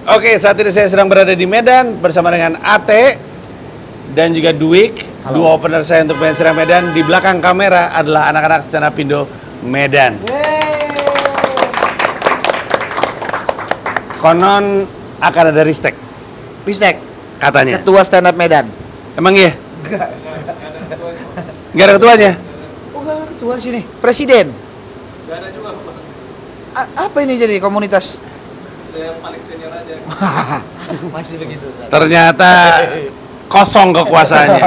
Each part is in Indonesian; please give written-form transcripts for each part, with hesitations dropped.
Oke, saat ini saya sedang berada di Medan bersama dengan Ate dan juga Dwik, dua opener saya untuk Band Medan. Di belakang kamera adalah anak-anak stand up Indo Medan. Konon akan ada ristek. Ristek Katanya. Ketua stand up Medan. Emang iya? Nggak ada ketuanya? Oh, nggak ada ketua di sini. Presiden. Gak ada juga. Apa ini jadi komunitas? Saya paling senior aja. Masih begitu. Ternyata kosong kekuasaannya.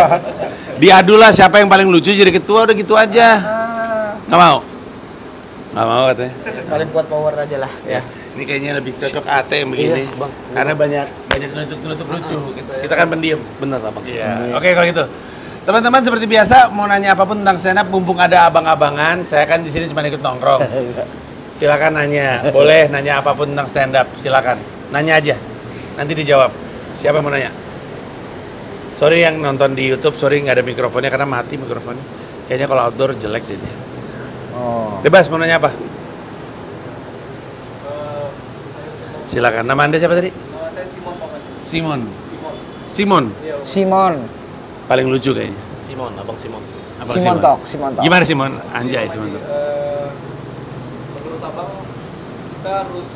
Diadulah siapa yang paling lucu jadi ketua, udah gitu aja. Nggak mau? Nggak mau katanya. Paling kuat power aja lah. Ya. Ini kayaknya lebih cocok Ate yang begini. Iya, Bang. Karena banyak nutup lucu. Kita kan pendiam. Bener Abang. Iya. Oke kalau gitu. Teman-teman seperti biasa mau nanya apapun tentang stand up, mumpung ada abang-abangan, saya kan di sini cuma ikut nongkrong. Silakan nanya, boleh nanya apapun tentang stand up, silakan. Nanya aja. Nanti dijawab. Siapa yang mau nanya? Sorry yang nonton di YouTube, sorry nggak ada mikrofonnya karena mati mikrofonnya. Kayaknya kalau outdoor jelek deh dia. Oh. Bebas mau nanya apa? Silakan. Nama Anda siapa tadi? Saya Simon Pongan. Simon. Simon. Simon. Iya. Simon. Paling lucu kayaknya. Simon, Abang Simon. Abang Simon Tok. Gimana Simon? Anjay Simon Tok. Menurut Abang, kita harus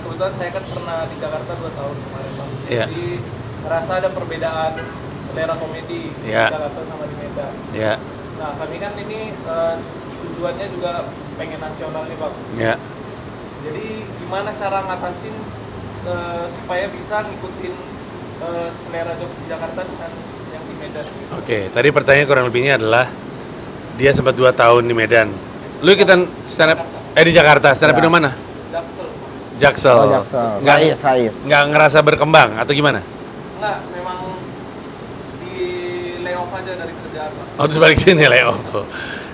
kebetulan saya kan pernah di Jakarta 2 tahun kemarin Bang. Iya. Jadi merasa ada perbedaan selera komedi Iya. di Jakarta sama di Medan. Ya. Nah kami kan ini tujuannya juga pengen nasional nih Bang. Ya. Jadi gimana cara ngatasin supaya bisa ngikutin selera jokes di Jakarta dengan yang di Medan gitu. Oke, tadi pertanyaan kurang lebihnya adalah dia sempat 2 tahun di Medan. Lu ikutan stand up di Jakarta, stand up Ya. Indo mana? Jaksel. Jaksel. Oh, Jaksel. Rais. Nggak ngerasa berkembang atau gimana? Enggak, memang di layoff aja dari kerjaan Bang. Oh, terus balik sini Leo.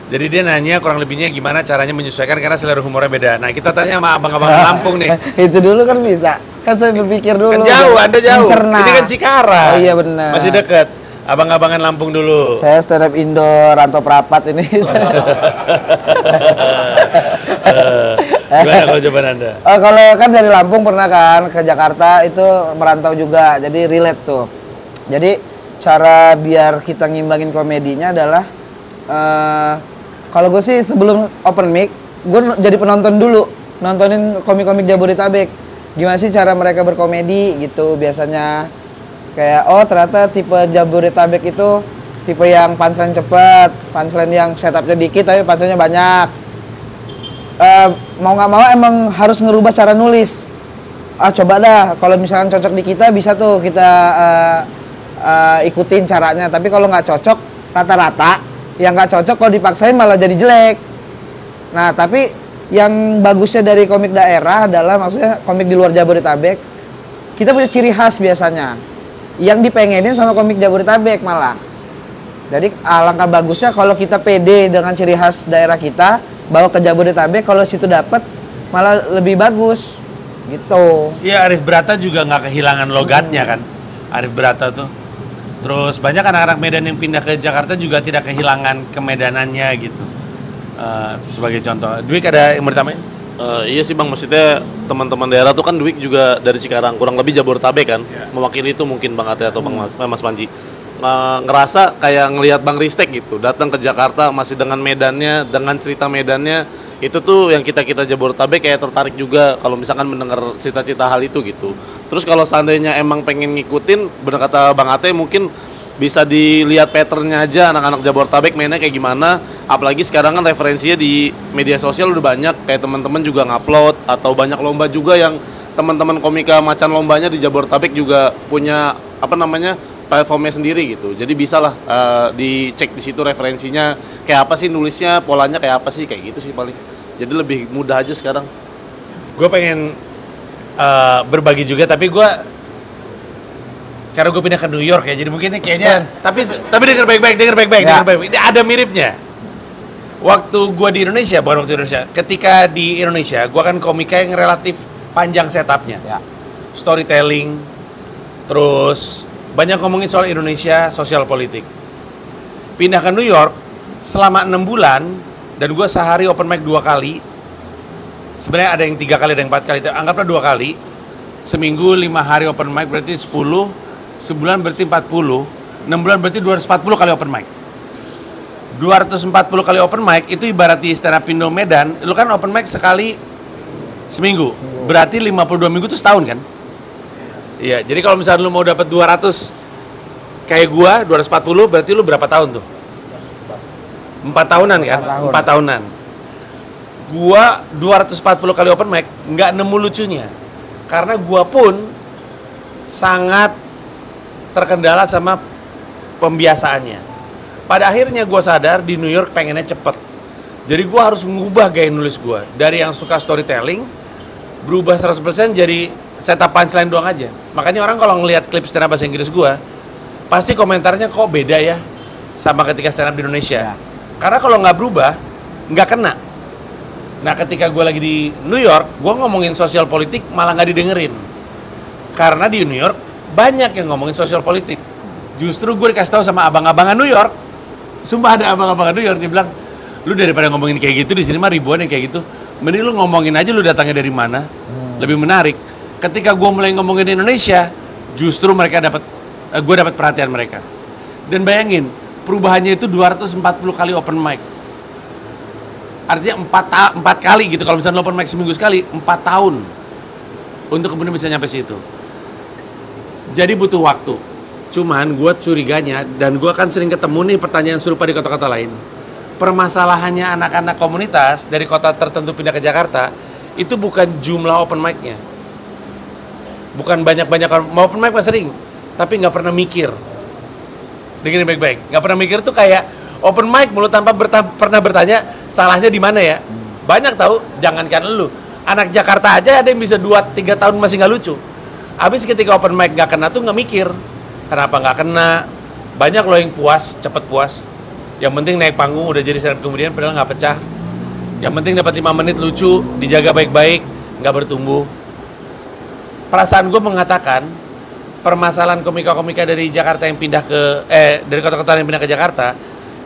Jadi dia nanya kurang lebihnya gimana caranya menyesuaikan karena selera humornya beda. Nah, kita tanya sama abang-abang Lampung nih. Itu dulu kan bisa. Kan saya berpikir dulu. Kan jauh, Anda jauh. Mencerna. Ini kan Cikarang. Oh iya benar. Masih deket. Abang-abangan Lampung dulu. Saya stand up Indo Rantau Prapat ini. Gimana kalau jawaban Anda? Oh, kalau kan dari Lampung pernah kan ke Jakarta itu merantau juga, jadi relate tuh. Jadi cara biar kita ngimbangin komedinya adalah kalau gue sih sebelum open mic, gue jadi penonton dulu, nontonin komik-komik Jabodetabek. Gimana sih cara mereka berkomedi gitu biasanya. Kayak oh ternyata tipe Jabodetabek itu tipe yang punchline cepat, punchline yang setupnya dikit tapi punchline-nya banyak. Mau nggak mau emang harus ngerubah cara nulis. Coba dah, kalau misalkan cocok di kita bisa tuh kita ikutin caranya. Tapi kalau nggak cocok, rata-rata yang nggak cocok kalau dipaksain malah jadi jelek. Nah tapi yang bagusnya dari komik daerah adalah maksudnya komik di luar Jabodetabek, kita punya ciri khas biasanya yang dipengenin sama komik Jabodetabek malah. Jadi alangkah bagusnya kalau kita pede dengan ciri khas daerah kita, bawa ke Jabodetabek, kalau situ dapat malah lebih bagus gitu. Iya, Arif Brata juga nggak kehilangan logatnya kan. Arif Brata tuh. Terus banyak anak-anak Medan yang pindah ke Jakarta juga tidak kehilangan kemedanannya gitu. Sebagai contoh, Dwik ada yang bertambahin? Iya sih Bang, maksudnya teman-teman daerah tuh kan Dwik juga dari Cikarang, kurang lebih Jabodetabek kan. Ya. Mewakili itu mungkin Bang Ate atau Mas Panji. Ngerasa kayak ngelihat Bang Ristek gitu, datang ke Jakarta masih dengan medannya, dengan cerita medannya, itu tuh yang kita Jabodetabek kayak tertarik juga kalau misalkan mendengar cerita-cerita hal itu gitu. Terus kalau seandainya emang pengen ngikutin, bener kata Bang Ate, mungkin bisa dilihat patternnya aja anak-anak Jabodetabek mainnya kayak gimana. Apalagi sekarang kan referensinya di media sosial udah banyak, kayak teman-teman juga ngupload atau banyak lomba juga yang teman-teman komika macan lombanya di Jabodetabek juga punya platformnya sendiri gitu. Jadi bisa lah dicek di situ referensinya kayak apa sih, nulisnya polanya kayak apa sih, kayak gitu sih paling. Jadi lebih mudah aja sekarang. Gue pengen berbagi juga, tapi karena gue pindah ke New York ya, jadi mungkin ini kayaknya tapi denger baik-baik. Ini ada miripnya. Waktu gue di Indonesia, bukan waktu di Indonesia, ketika di Indonesia, gue kan komika yang relatif panjang setupnya. Ya. Storytelling, terus banyak ngomongin soal Indonesia, sosial politik. Pindah ke New York selama 6 bulan, dan gue sehari open mic 2 kali. Sebenarnya ada yang 3 kali, ada yang 4 kali, anggaplah 2 kali. seminggu 5 hari open mic berarti 10, sebulan berarti 40, 6 bulan berarti 240 kali open mic. 240 kali open mic itu ibarat di stand up Indo Medan, lu kan open mic sekali seminggu. Berarti 52 minggu itu setahun kan? Iya, jadi kalau misalnya lu mau dapat 200 kayak gua 240 berarti lu berapa tahun tuh? 4 tahunan kan? 4 tahunan. Gua 240 kali open mic nggak nemu lucunya. Karena gua pun sangat terkendala sama pembiasaannya. Pada akhirnya gue sadar di New York pengennya cepet. Jadi gue harus mengubah gaya nulis gue. Dari yang suka storytelling, berubah 100% jadi setup punchline doang aja. Makanya orang kalau ngelihat klip stand up bahasa Inggris gue, pasti komentarnya kok beda ya sama ketika stand up di Indonesia. Karena kalau nggak berubah, nggak kena. Nah ketika gue lagi di New York, gue ngomongin sosial politik malah nggak didengerin. Karena di New York, banyak yang ngomongin sosial politik. Justru gue dikasih tahu sama abang-abangan New York, sumpah ada abang-abangan New York, dia bilang, lu daripada ngomongin kayak gitu, di sini mah ribuan yang kayak gitu, mending lu ngomongin aja lu datangnya dari mana, lebih menarik. Ketika gue mulai ngomongin Indonesia, justru mereka gue dapat perhatian mereka. Dan bayangin, perubahannya itu 240 kali open mic. Artinya 4 kali gitu, kalau misalnya open mic seminggu sekali, 4 tahun untuk kemudian bisa nyampe situ. Jadi butuh waktu. Cuman gue curiganya, dan gue kan sering ketemu nih pertanyaan serupa di kota-kota lain. Permasalahannya anak-anak komunitas dari kota tertentu pindah ke Jakarta, itu bukan jumlah open mic-nya. Bukan banyak-banyak, mau open mic mah sering, tapi nggak pernah mikir. Dengerin baik-baik, nggak pernah mikir tuh kayak open mic mulu tanpa pernah bertanya salahnya di mana ya. Banyak tahu, jangankan lu. Anak Jakarta aja ada yang bisa 2-3 tahun masih nggak lucu. Habis ketika open mic nggak kena tuh nggak mikir. Kenapa nggak kena? Banyak loh yang puas, cepet puas. Yang penting naik panggung udah jadi stand up kemudian padahal nggak pecah. Yang penting dapat 5 menit lucu, dijaga baik-baik, nggak bertumbuh. Perasaan gue mengatakan permasalahan komika-komika dari Jakarta yang pindah ke dari kota-kota yang pindah ke Jakarta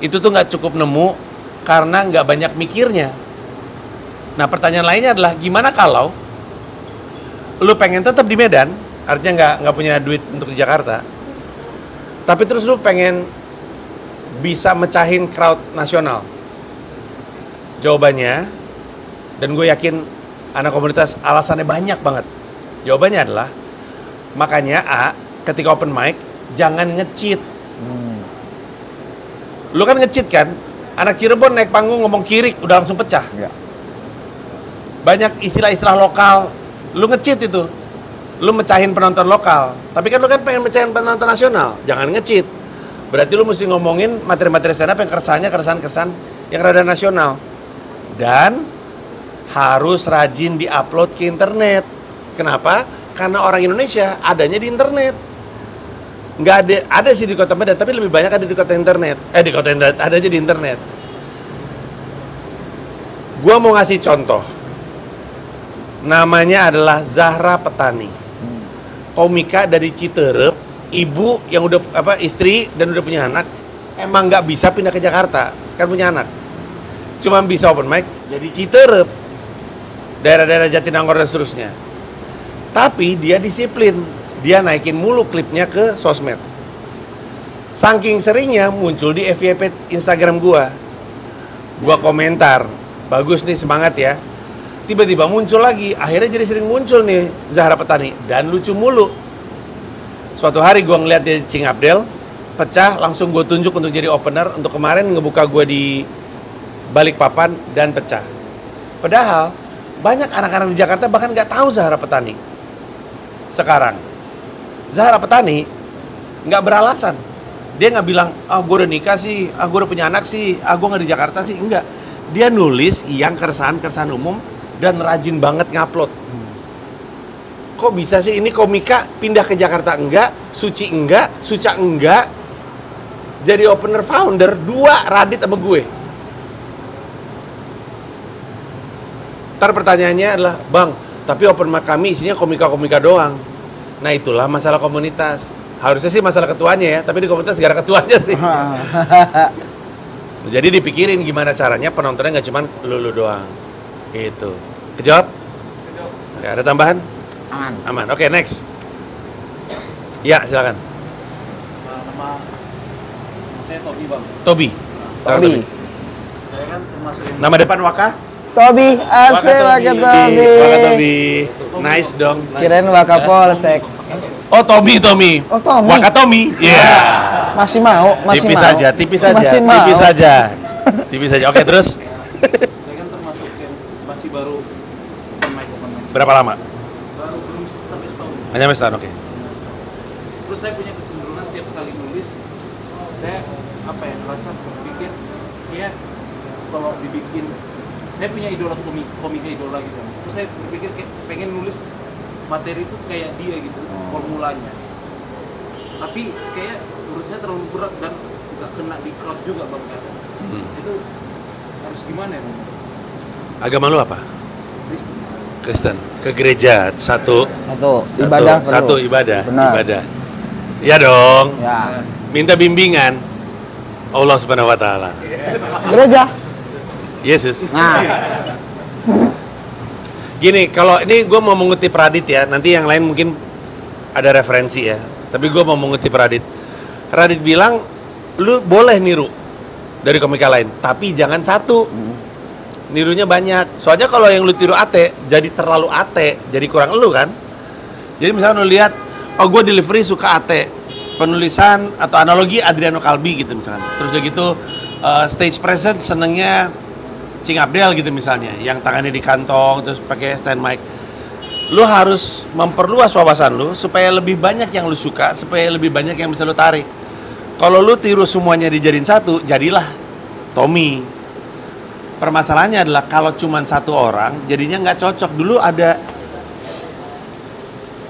itu tuh nggak cukup nemu karena nggak banyak mikirnya. Nah pertanyaan lainnya adalah gimana kalau lu pengen tetap di Medan, artinya nggak punya duit untuk di Jakarta, tapi terus lu pengen bisa mecahin crowd nasional? Jawabannya, dan gue yakin anak komunitas alasannya banyak banget. Jawabannya adalah, makanya ketika open mic, jangan nge-cheat. Lu kan nge-cheat kan? Anak Cirebon naik panggung ngomong kirik, udah langsung pecah. Ya. Banyak istilah-istilah lokal, lu nge-cheat itu. Lu mecahin penonton lokal, tapi kan lu kan pengen mecahin penonton nasional, jangan nge-cheat. Berarti lu mesti ngomongin materi-materi stand up yang keresahan yang rada nasional. Dan harus rajin di-upload ke internet. Kenapa? Karena orang Indonesia adanya di internet. Nggak ada sih di kota Medan, tapi lebih banyak ada di kota internet. Di kota internet, ada aja di internet. Gua mau ngasih contoh. Namanya adalah Zahra Petani. Komika dari Citerep, ibu yang udah istri dan udah punya anak, emang nggak bisa pindah ke Jakarta, kan punya anak. Cuma bisa open mic jadi Citerep, daerah-daerah Jatinangor dan seterusnya. Tapi dia disiplin, dia naikin mulu klipnya ke sosmed. Saking seringnya muncul di FYP Instagram gua komentar, bagus nih, semangat ya. Tiba-tiba muncul lagi, akhirnya jadi sering muncul nih Zahra Petani, dan lucu mulu. Suatu hari gue ngeliat dia Cing Abdel, pecah, langsung gue tunjuk untuk jadi opener, untuk kemarin ngebuka gue di Balikpapan, dan pecah. Padahal, banyak anak-anak di Jakarta bahkan gak tahu Zahra Petani. Sekarang, Zahra Petani gak beralasan. Dia gak bilang, gue udah nikah sih, gue udah punya anak sih, gue gak di Jakarta sih, enggak. Dia nulis yang keresahan-keresahan umum, dan rajin banget ngupload. Kok bisa sih ini komika pindah ke Jakarta enggak, Suci enggak, Suca enggak, jadi opener founder, 2 Radit sama gue. Ntar pertanyaannya adalah, Bang, tapi open mic kami isinya komika-komika doang. Nah itulah masalah komunitas. Harusnya sih masalah ketuanya ya, tapi di komunitas gak ada ketuanya sih. Jadi dipikirin gimana caranya penontonnya nggak cuma lu doang. Gitu. Kejawab? Oke, ada tambahan? Aman. Aman. Oke, next. Ya, silakan. Nama saya Tobi bang. Tobi. Silakan, Tobi. Saya kan termasuk yang Nama depan Waka? Tobi, asik Waka Tobi. Waka Tobi. Nice dong. Kirain Waka Polsek. Oh, Tommy. Oh, Tommy. Waka Tommy. Iya. Masih mau, masih Tipis mau. saja, tipis saja, Masih mau. tipis saja. Tipis saja. Oke, terus saya kan termasuk yang masih baru open mic. berapa lama? Baru belum sampai setahun. Hanya setahun, oke. Terus saya punya kecenderungan tiap kali nulis, saya apa ya ngerasa berpikir, ya kalau dibikin, saya punya idola komika idola gitu. Terus saya berpikir kayak pengen nulis materi itu kayak dia gitu, formulanya. Tapi kayak menurut saya terlalu berat dan nggak kena di crowd juga bang. Itu harus gimana ya? Bang? Agama lu apa? Kristen. Kristen. Ke gereja satu. Ibadah perlu. Satu ibadah. Benar. Ibadah. Iya dong. Ya. Minta bimbingan Allah Subhanahu wa taala. Gereja. Yesus. Nah, Gini, kalau ini gue mau mengutip Radit ya, nanti yang lain mungkin ada referensi ya. Tapi gue mau mengutip Radit. Radit bilang, lu boleh niru dari komika lain, tapi jangan satu. Nirunya banyak. Soalnya kalau yang lu tiru ate, jadi terlalu ate, jadi kurang elu kan. Jadi misalnya lu lihat, oh gue delivery suka ate, penulisan atau analogi Adriano Kalbi gitu misalnya. Terus udah gitu stage presence senengnya Cing Abdel gitu misalnya, yang tangannya di kantong terus pakai stand mic. Lu harus memperluas wawasan lu supaya lebih banyak yang lu suka, supaya lebih banyak yang bisa lu tarik. Kalau lu tiru semuanya dijadiin satu, jadilah Tommy. Permasalahannya adalah kalau cuma satu orang, jadinya nggak cocok. Dulu ada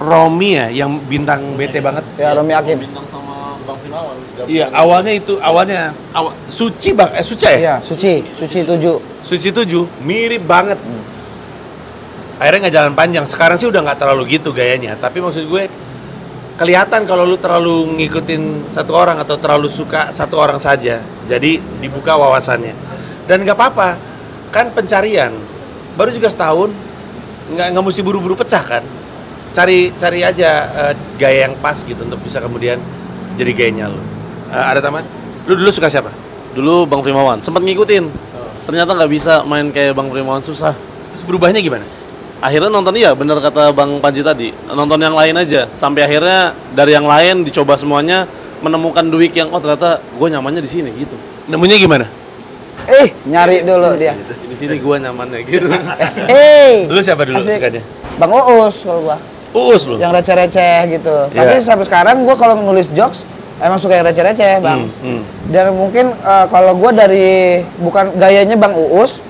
Romi ya, yang bintang bete banget. ya Romi Hakim. Bintang sama Bang Finawan. Iya, awalnya Suci bang, Suci ya? Iya, Suci 7. Suci 7 mirip banget. Akhirnya nggak jalan panjang. Sekarang sih udah nggak terlalu gitu gayanya. Tapi maksud gue kelihatan kalau lu terlalu ngikutin satu orang atau terlalu suka satu orang saja. Jadi dibuka wawasannya. Dan nggak apa-apa. Kan pencarian. Baru juga setahun. Nggak mesti buru-buru pecah kan. Cari aja gaya yang pas gitu untuk bisa kemudian jadi gayanya lu. Ada taman? Lu dulu suka siapa? Dulu Bang Primawan sempat ngikutin. Ternyata nggak bisa main kayak Bang Primawan, susah. Terus berubahnya gimana? Akhirnya nonton, iya bener kata Bang Panji tadi, nonton yang lain aja. Sampai akhirnya dari yang lain dicoba semuanya, menemukan Dwik yang oh ternyata gue nyamannya di sini gitu. Nemunya gimana? Nyari dulu dia. Di sini gue nyamannya gitu. Lu siapa dulu Asik. sukanya? Bang Uus kalau gua. Uus lu? Yang receh-receh gitu. Tapi Iya. sampai sekarang gua kalau nulis jokes emang suka yang receh-receh, Bang. Dan mungkin kalau gua dari bukan gayanya Bang Uus,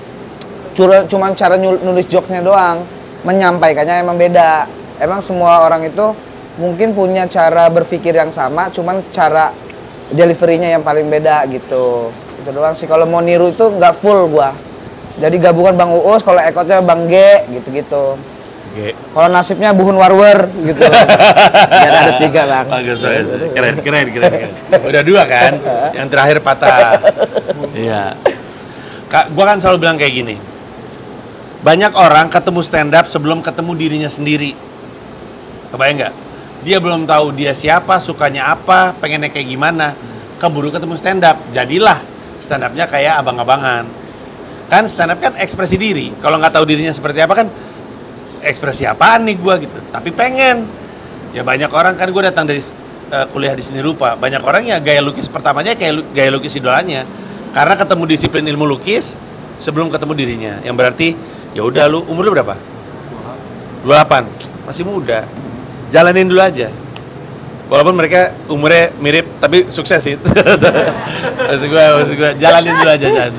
cuman cara nulis jokesnya doang. Menyampaikannya emang beda. Emang semua orang itu mungkin punya cara berpikir yang sama, cuman cara delivery-nya yang paling beda gitu. Itu doang sih. Kalau mau niru itu nggak full gua. Jadi gabungan Bang Uus, kalau ekotnya Bang G gitu-gitu. Oke. Kalau nasibnya Buhun Warwer gitu. Biar ada 3 Bang. Bagus, keren. Udah 2 kan? Yang terakhir patah. Iya. Kak, gua kan selalu bilang kayak gini. Banyak orang ketemu stand up sebelum ketemu dirinya sendiri. Kebayang nggak? Dia belum tahu dia siapa, sukanya apa, pengennya kayak gimana. Keburu ketemu stand up. Jadilah stand up-nya kayak abang-abangan. Kan stand up kan ekspresi diri. Kalau nggak tahu dirinya seperti apa kan ekspresi apaan nih gue gitu. Tapi pengen. Ya banyak orang kan, gue datang dari kuliah di seni rupa. Banyak orang ya gaya lukis pertamanya kayak gaya lukis idolanya. Karena ketemu disiplin ilmu lukis sebelum ketemu dirinya. Yang berarti ya udah, lu umur lu berapa? 28. Masih muda. Jalanin dulu aja. Walaupun mereka umurnya mirip tapi sukses sih. maksud gue jalanin dulu aja.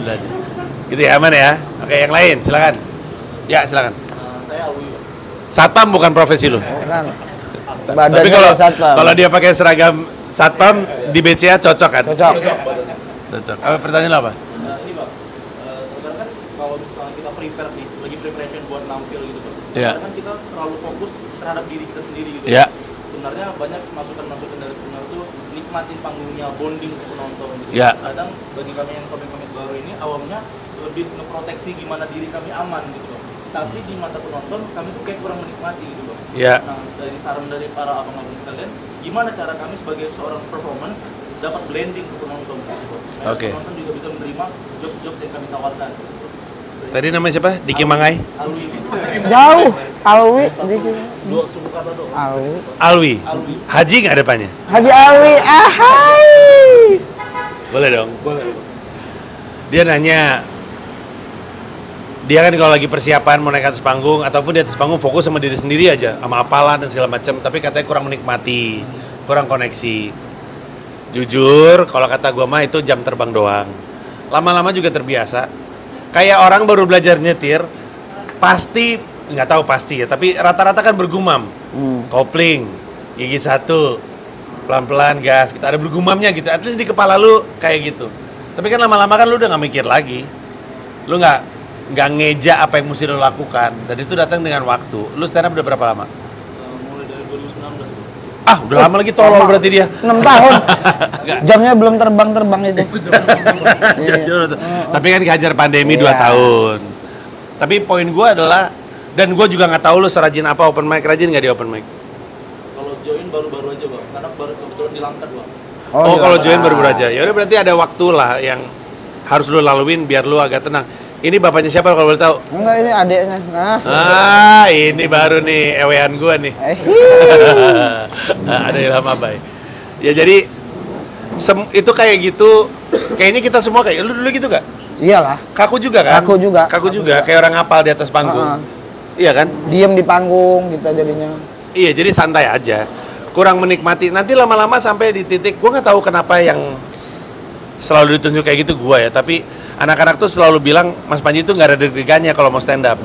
Gitu ya, aman ya. Oke, yang lain silakan. Ya, silakan. Saya Alwi. Satpam bukan profesi lu. Kan. Tapi Badannya kalau kayak satpam. kalau dia pakai seragam satpam di BCA cocok kan? Cocok. Cocok. Pertanyaan lo apa? Ini bang, terkadang kan kalau misalnya kita prepare nih, lagi preparation buat nampil gitu bang. Iya. Kadang kan kita terlalu fokus terhadap diri kita sendiri gitu. Ya. Sebenarnya banyak masukan-masukan dari seminar itu nikmatin panggungnya, bonding ke penonton gitu. Ya. Kadang bagi kami yang komik-komik baru ini awalnya lebih ngeproteksi gimana diri kami aman gitu bang. tapi di mata penonton kami tuh kayak kurang menikmati gitu loh. Iya. Nah, dari saran dari para abang-abang sekalian, gimana cara kami sebagai seorang performance dapat blending ke penonton gitu. Oke. Penonton juga bisa menerima jokes-jokes yang kami tawarkan. Tadi namanya siapa? Diki Mangai? Alwi. Jauh. Alwi. Dua suku kata doang. Alwi. Alwi. Haji nggak depannya? Haji Alwi. Ahai. Boleh dong. Boleh. Dia nanya, dia kan kalau lagi persiapan mau naik atas panggung ataupun di atas panggung fokus sama diri sendiri aja, sama apalan dan segala macam, tapi katanya kurang menikmati, kurang koneksi. Jujur, kalau kata gua mah itu jam terbang doang. Lama-lama juga terbiasa. Kayak orang baru belajar nyetir, pasti nggak tahu pasti ya, tapi rata-rata kan bergumam. Kopling, gigi satu, pelan-pelan gas, gitu. Ada bergumamnya gitu. At least di kepala lu kayak gitu. Tapi kan lama-lama kan lu udah nggak mikir lagi. Lu nggak ngeja apa yang mesti lu lakukan. Dan itu datang dengan waktu. Lu stand up udah berapa lama? Mulai dari 2019. Ah, udah lama lagi tolol berarti dia. 6 tahun. Jamnya belum terbang-terbang itu. Tapi kan kehajar pandemi 2 Iya. tahun. Tapi poin gue adalah, dan gue juga nggak tahu lu serajin apa open mic, rajin nggak di open mic? Kalau join baru-baru aja bang, karena baru kebetulan dilangkat bang. Oh, kalau join baru aja. Ya udah berarti ada waktu lah yang harus lu laluin biar lu agak tenang. Ini bapaknya siapa kalau boleh tahu? Enggak, ini adeknya. Nah. Ah, ini baru nih ewean gua nih. Ada Ilham Abai. Ya jadi itu kayak gitu. Kayaknya kita semua kayak lu dulu gitu gak? Iyalah. Kaku juga kan? Kaku juga. Kaku juga, kayak orang ngapal di atas panggung. Iya kan? Diem di panggung kita jadinya. Iya, jadi santai aja. Kurang menikmati. Nanti lama-lama sampai di titik, gue nggak tahu kenapa yang selalu ditunjuk kayak gitu gue ya. Tapi anak-anak tuh selalu bilang, Mas Panji tuh nggak ada deg-degannya kalau mau stand up.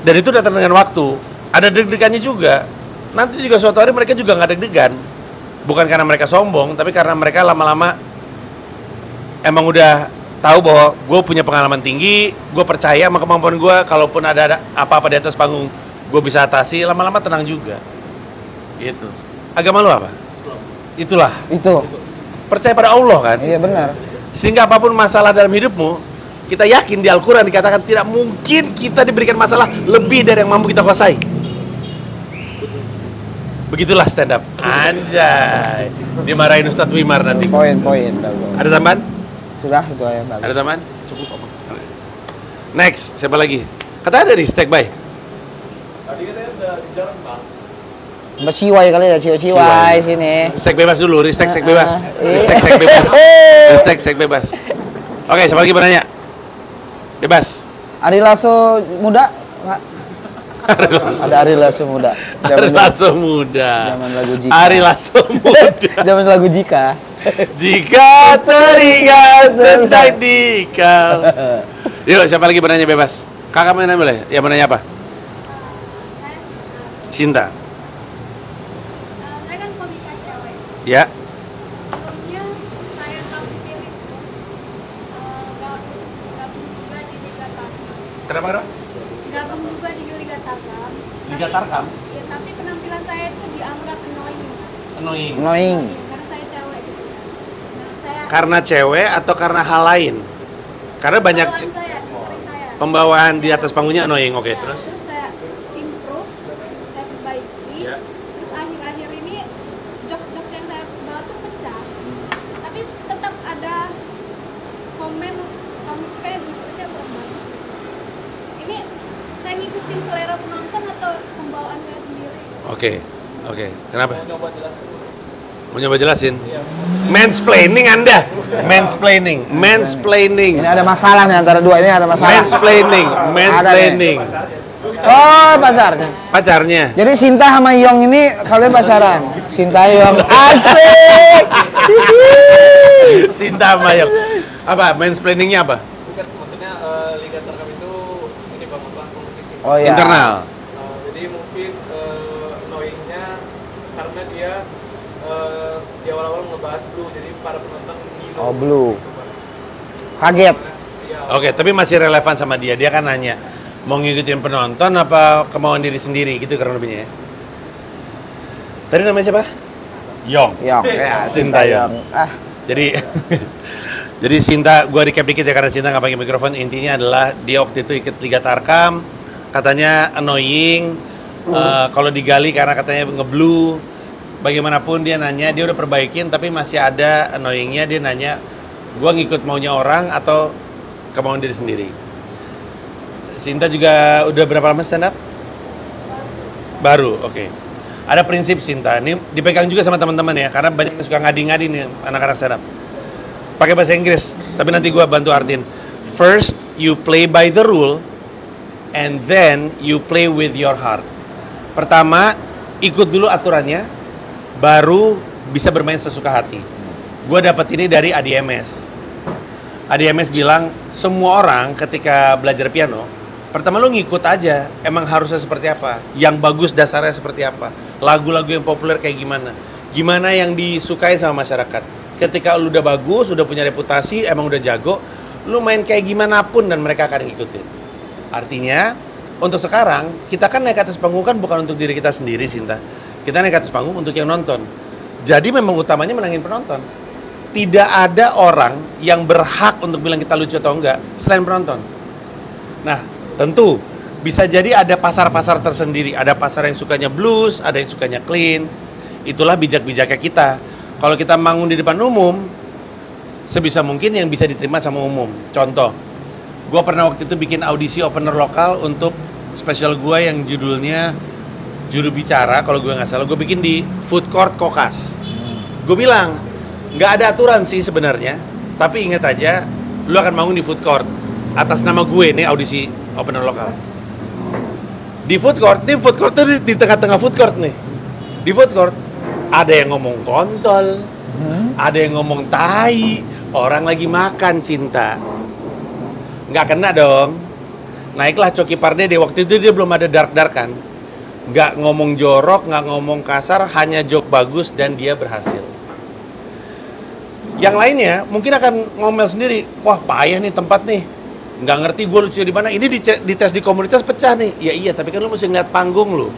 Dan itu datang dengan waktu. Ada deg-degannya juga. Nanti juga suatu hari mereka juga nggak deg-degan. Bukan karena mereka sombong, tapi karena mereka lama-lama emang udah tahu bahwa gue punya pengalaman tinggi, gue percaya sama kemampuan gue. Kalaupun ada apa-apa di atas panggung, gue bisa atasi. Lama-lama tenang juga. Gitu. Agama lu apa? Islam. Itulah. Itu. Percaya pada Allah kan? Iya benar. Sehingga apapun masalah dalam hidupmu, kita yakin di Al-Quran dikatakan tidak mungkin kita diberikan masalah lebih dari yang mampu kita kuasai. Begitulah stand up. Anjay. Dimarahin Ustadz Wimar nanti. Poin-poin. Ada tambahan? Sudah itu aja bagus. Ada tambahan? Cukup. Next, siapa lagi? Katanya dari Stek Bay. Tadi katanya udah di jalan bang. Mbak Ciwai kali ya, Ciwai sini. Stek bebas dulu, Ristek sek bebas. Iya. Ristek sek bebas. Ristek sek bebas. Oke, siapa lagi bertanya? Bebas. Ari Lasso muda? Enggak. Ada Ari Lasso muda. Ari Lasso muda. Zaman lagu Jika. Ari Lasso muda. Zaman lagu Jika. Jika teringat tentang dikau. Yuk, siapa lagi bertanya bebas? Kakak mau nanya boleh? Ya, mau nanya apa? Cinta. Saya kan komika cewek. Ya. Sebelumnya saya tampil itu gabung juga di Liga Tarkam. Kenapa? Gabung juga di Liga Tarkam. Liga Tarkam? Ya, tapi penampilan saya itu dianggap annoying. Annoying. Karena saya cewek gitu ya. Nah, saya Karena cewek atau karena hal lain? Karena banyak bawaan saya. pembawaan di atas panggungnya annoying. Oke, Ya, terus? terus saya improve, saya perbaiki. Ya. Terus akhir-akhir ini jok-jok yang saya bawa tuh pecah. Tapi tetap ada komen kamu kayak lucunya kurang bagus gitu. Ini saya ngikutin selera penonton atau pembawaan saya sendiri? Oke. Kenapa? Mau nyoba jelasin. Mau nyoba jelasin? Mansplaining Anda. Mansplaining. Ini ada masalah nih antara dua ini, ada masalah. Mansplaining. Oh, pacarnya. Pacarnya. Jadi Sinta sama Yong ini kalian pacaran. Sinta Yong asik. Cinta sama Yong. Apa? Mansplainingnya apa? Bukan, maksudnya Liga Tarkam itu ini bang kompetisi. Oh iya. Internal. Jadi mungkin annoyingnya karena dia di awal-awal ngebahas blue, jadi para penonton ngilu. Oh, blue. Kaget. Iya. Oke, tapi masih relevan sama dia. Dia kan nanya, mau ngikutin penonton apa kemauan diri sendiri gitu kurang lebihnya ya. Tadi namanya siapa? Yong. Yong. Ya, Sinta Yong. Ah, Jadi Jadi Sinta, gue recap dikit ya karena Sinta nggak pakai mikrofon. Intinya adalah dia waktu itu ikut Liga Tarkam, katanya annoying, kalau digali karena katanya ngeblu. Bagaimanapun dia nanya, dia udah perbaikin tapi masih ada annoyingnya. Dia nanya, gue ngikut maunya orang atau kemauan diri sendiri. Sinta juga udah berapa lama stand up? Baru, oke. Ada prinsip Sinta, ini dipegang juga sama teman-teman ya, karena banyak yang suka ngadi-ngadi nih anak-anak stand up. Pakai bahasa Inggris, tapi nanti gue bantu artiin. First, you play by the rule, and then you play with your heart. Pertama, ikut dulu aturannya, baru bisa bermain sesuka hati. Gue dapet ini dari ADMS. ADMS bilang, semua orang ketika belajar piano, pertama lu ngikut aja, emang harusnya seperti apa, yang bagus dasarnya seperti apa, lagu-lagu yang populer kayak gimana yang disukai sama masyarakat. Ketika lu udah bagus, udah punya reputasi, emang udah jago, lu main kayak gimana pun dan mereka akan ngikutin. Artinya, untuk sekarang, kita kan naik ke atas panggung kan bukan untuk diri kita sendiri, Sinta. Kita naik ke atas panggung untuk yang nonton. Jadi memang utamanya menangin penonton. Tidak ada orang yang berhak untuk bilang kita lucu atau enggak, selain penonton. Nah, tentu, bisa jadi ada pasar-pasar tersendiri. Ada pasar yang sukanya blues, ada yang sukanya clean. Itulah bijak-bijaknya kita. Kalau kita manggung di depan umum, sebisa mungkin yang bisa diterima sama umum. Contoh, gue pernah waktu itu bikin audisi opener lokal untuk spesial gue yang judulnya Juru Bicara, kalau gue nggak salah. Gue bikin di Food Court Kokas. Gue bilang, nggak ada aturan sih sebenarnya, tapi ingat aja, lu akan manggung di Food Court. Atas nama gue, nih audisi opener lokal. Di Food Court tuh di tengah-tengah Food Court nih. Di Food Court, ada yang ngomong kontol, ada yang ngomong tai, orang lagi makan, Sinta. Nggak kena dong. Naiklah Coki Pardede, waktu itu dia belum ada dark-darkan. Nggak ngomong jorok, nggak ngomong kasar, hanya joke bagus dan dia berhasil. Yang lainnya mungkin akan ngomel sendiri, wah payah nih tempat nih, nggak ngerti gue lucu di mana. Ini di tes di komunitas pecah nih. Ya iya, tapi kan lu mesti ngeliat panggung lu.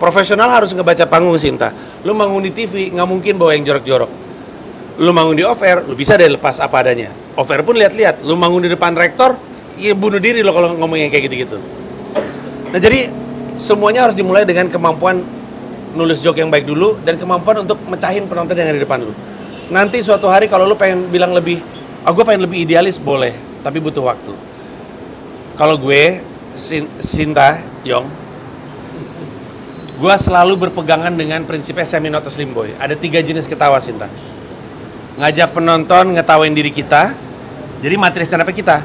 Profesional harus ngebaca panggung, Sinta. Lu manggung di TV, nggak mungkin bawa yang jorok-jorok. Lu manggung di off-air, lu bisa deh lepas apa adanya. Off-air pun lihat-lihat. Lu manggung di depan rektor, ya bunuh diri lo kalau ngomongnya kayak gitu-gitu. Nah jadi, semuanya harus dimulai dengan kemampuan nulis joke yang baik dulu, dan kemampuan untuk mecahin penonton yang ada di depan lu. Nanti suatu hari kalau lu pengen bilang lebih, gue pengen lebih idealis, boleh. Tapi butuh waktu. Kalau gue, Sinta, Yong, gue selalu berpegangan dengan prinsipnya semi not a slim boy. Ada 3 jenis ketawa, Sinta. Ngajak penonton ngetawain diri kita, jadi materi stand up-nya kita.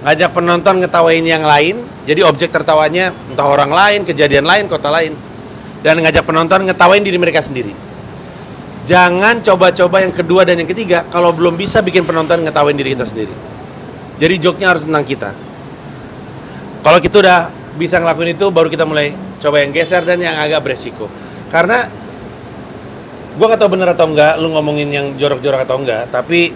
Ngajak penonton ngetawain yang lain, jadi objek tertawanya entah orang lain, kejadian lain, kota lain. Dan ngajak penonton ngetawain diri mereka sendiri. Jangan coba-coba yang kedua dan yang ketiga kalau belum bisa bikin penonton ngetawain diri kita sendiri. Jadi joke-nya harus tentang kita. Kalau kita udah bisa ngelakuin itu, baru kita mulai coba yang geser dan yang agak beresiko. Karena gue gak tahu bener atau enggak lu ngomongin yang jorok-jorok atau enggak, tapi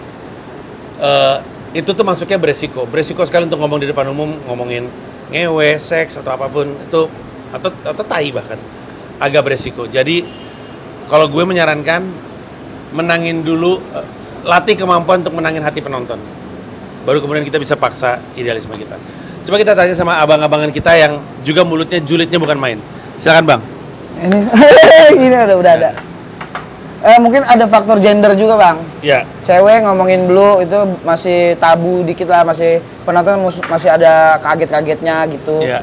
itu tuh masuknya beresiko. Beresiko sekali untuk ngomong di depan umum, ngomongin ngewe, seks atau apapun itu, atau tai bahkan, agak beresiko. Jadi kalau gue menyarankan menangin dulu, latih kemampuan untuk menangin hati penonton. Baru kemudian kita bisa paksa idealisme kita. Coba kita tanya sama abang-abangan kita yang juga mulutnya julidnya bukan main. Silakan Bang. Ini gini udah ada. Mungkin ada faktor gender juga, Bang. Iya. Cewek ngomongin blue itu masih tabu dikit lah, masih penonton masih ada kaget-kagetnya gitu. Iya.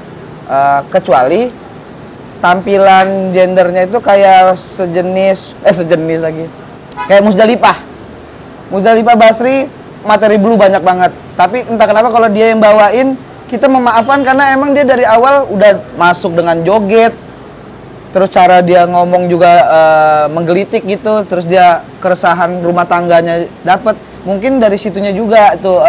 Kecuali tampilan gendernya itu kayak sejenis lagi. Kayak Musdalifah. Musdalifah Basri materi blue banyak banget. Tapi entah kenapa kalau dia yang bawain, kita memaafkan karena emang dia dari awal udah masuk dengan joget. Terus cara dia ngomong juga menggelitik gitu, terus dia keresahan rumah tangganya dapat. Mungkin dari situnya juga tuh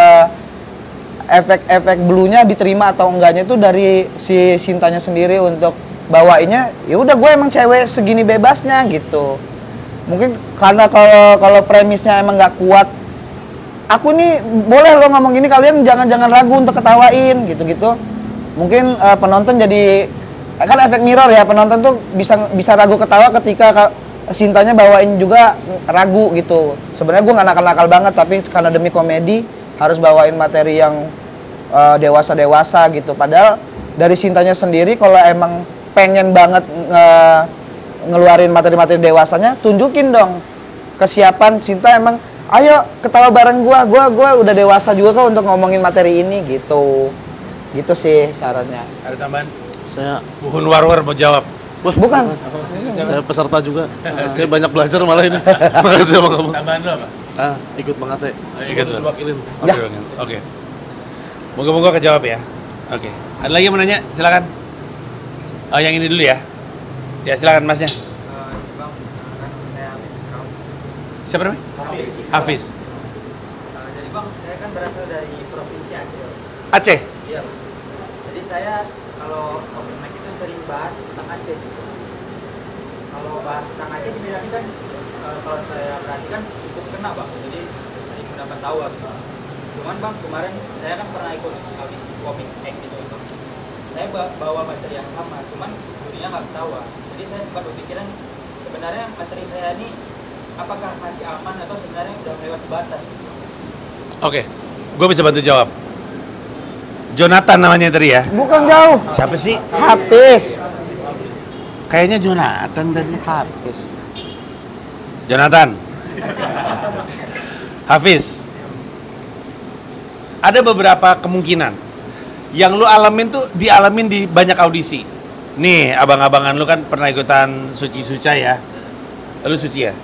efek-efek blue-nya diterima atau enggaknya itu dari si Sintanya sendiri untuk bawainnya. Ya udah gue emang cewek segini bebasnya gitu. Mungkin karena kalau premisnya emang nggak kuat, aku nih boleh lo ngomong gini, kalian jangan ragu untuk ketawain gitu-gitu. Mungkin penonton jadi kan efek mirror ya, penonton tuh bisa ragu ketawa ketika Sintanya bawain juga ragu gitu. Sebenarnya gue nggak nakal-nakal banget, tapi karena demi komedi harus bawain materi yang dewasa-dewasa gitu. Padahal dari Sintanya sendiri kalau emang pengen banget ngeluarin materi-materi dewasanya, tunjukin dong kesiapan Sinta emang. Ayo ketawa bareng gua udah dewasa juga kok untuk ngomongin materi ini gitu. Gitu sih sarannya. Ada tambahan? Saya Buhun Warwar mau jawab. wah, Bukan. saya peserta juga. Saya banyak belajar malah ini. Makasih Bang Abang. Tambahan lu apa? Ikut Bang Ate. Ikut lu. Wakilin. Ya. Oke. Moga-moga kejawab ya. Oke. Ada lagi yang mau nanya? Silakan. Oh, yang ini dulu ya. Ya, silakan Masnya. Bang, saya Hafiz. Siapa namanya? Hafiz. Jadi Bang, saya kan berasal dari Provinsi Aceh. Aceh. Iya. Jadi saya kalau open mic itu sering bahas tentang Aceh gitu. Kalau bahas tentang Aceh di Medan kan kalau saya perhatikan cukup kena Bang. Jadi sering mendapat tawa gitu. Cuman Bang, kemarin saya kan pernah ikut audisi komik act gitu. Saya bawa materi yang sama, cuman jurinya nggak ketawa. Jadi saya sempat berpikiran sebenarnya materi saya ini apakah masih aman atau sebenarnya udah melewati batas gitu. Oke. Gue bisa bantu jawab. Jonathan namanya tadi ya. Bukan jauh. Siapa sih? Hafiz. Kayaknya Jonathan tadi. Hafiz. Jonathan. Hafiz. Ada beberapa kemungkinan. Yang lu alamin tuh dialamin di banyak audisi. Nih, abang-abangan lu kan pernah ikutan Suci Suca ya. Lu Suci ya?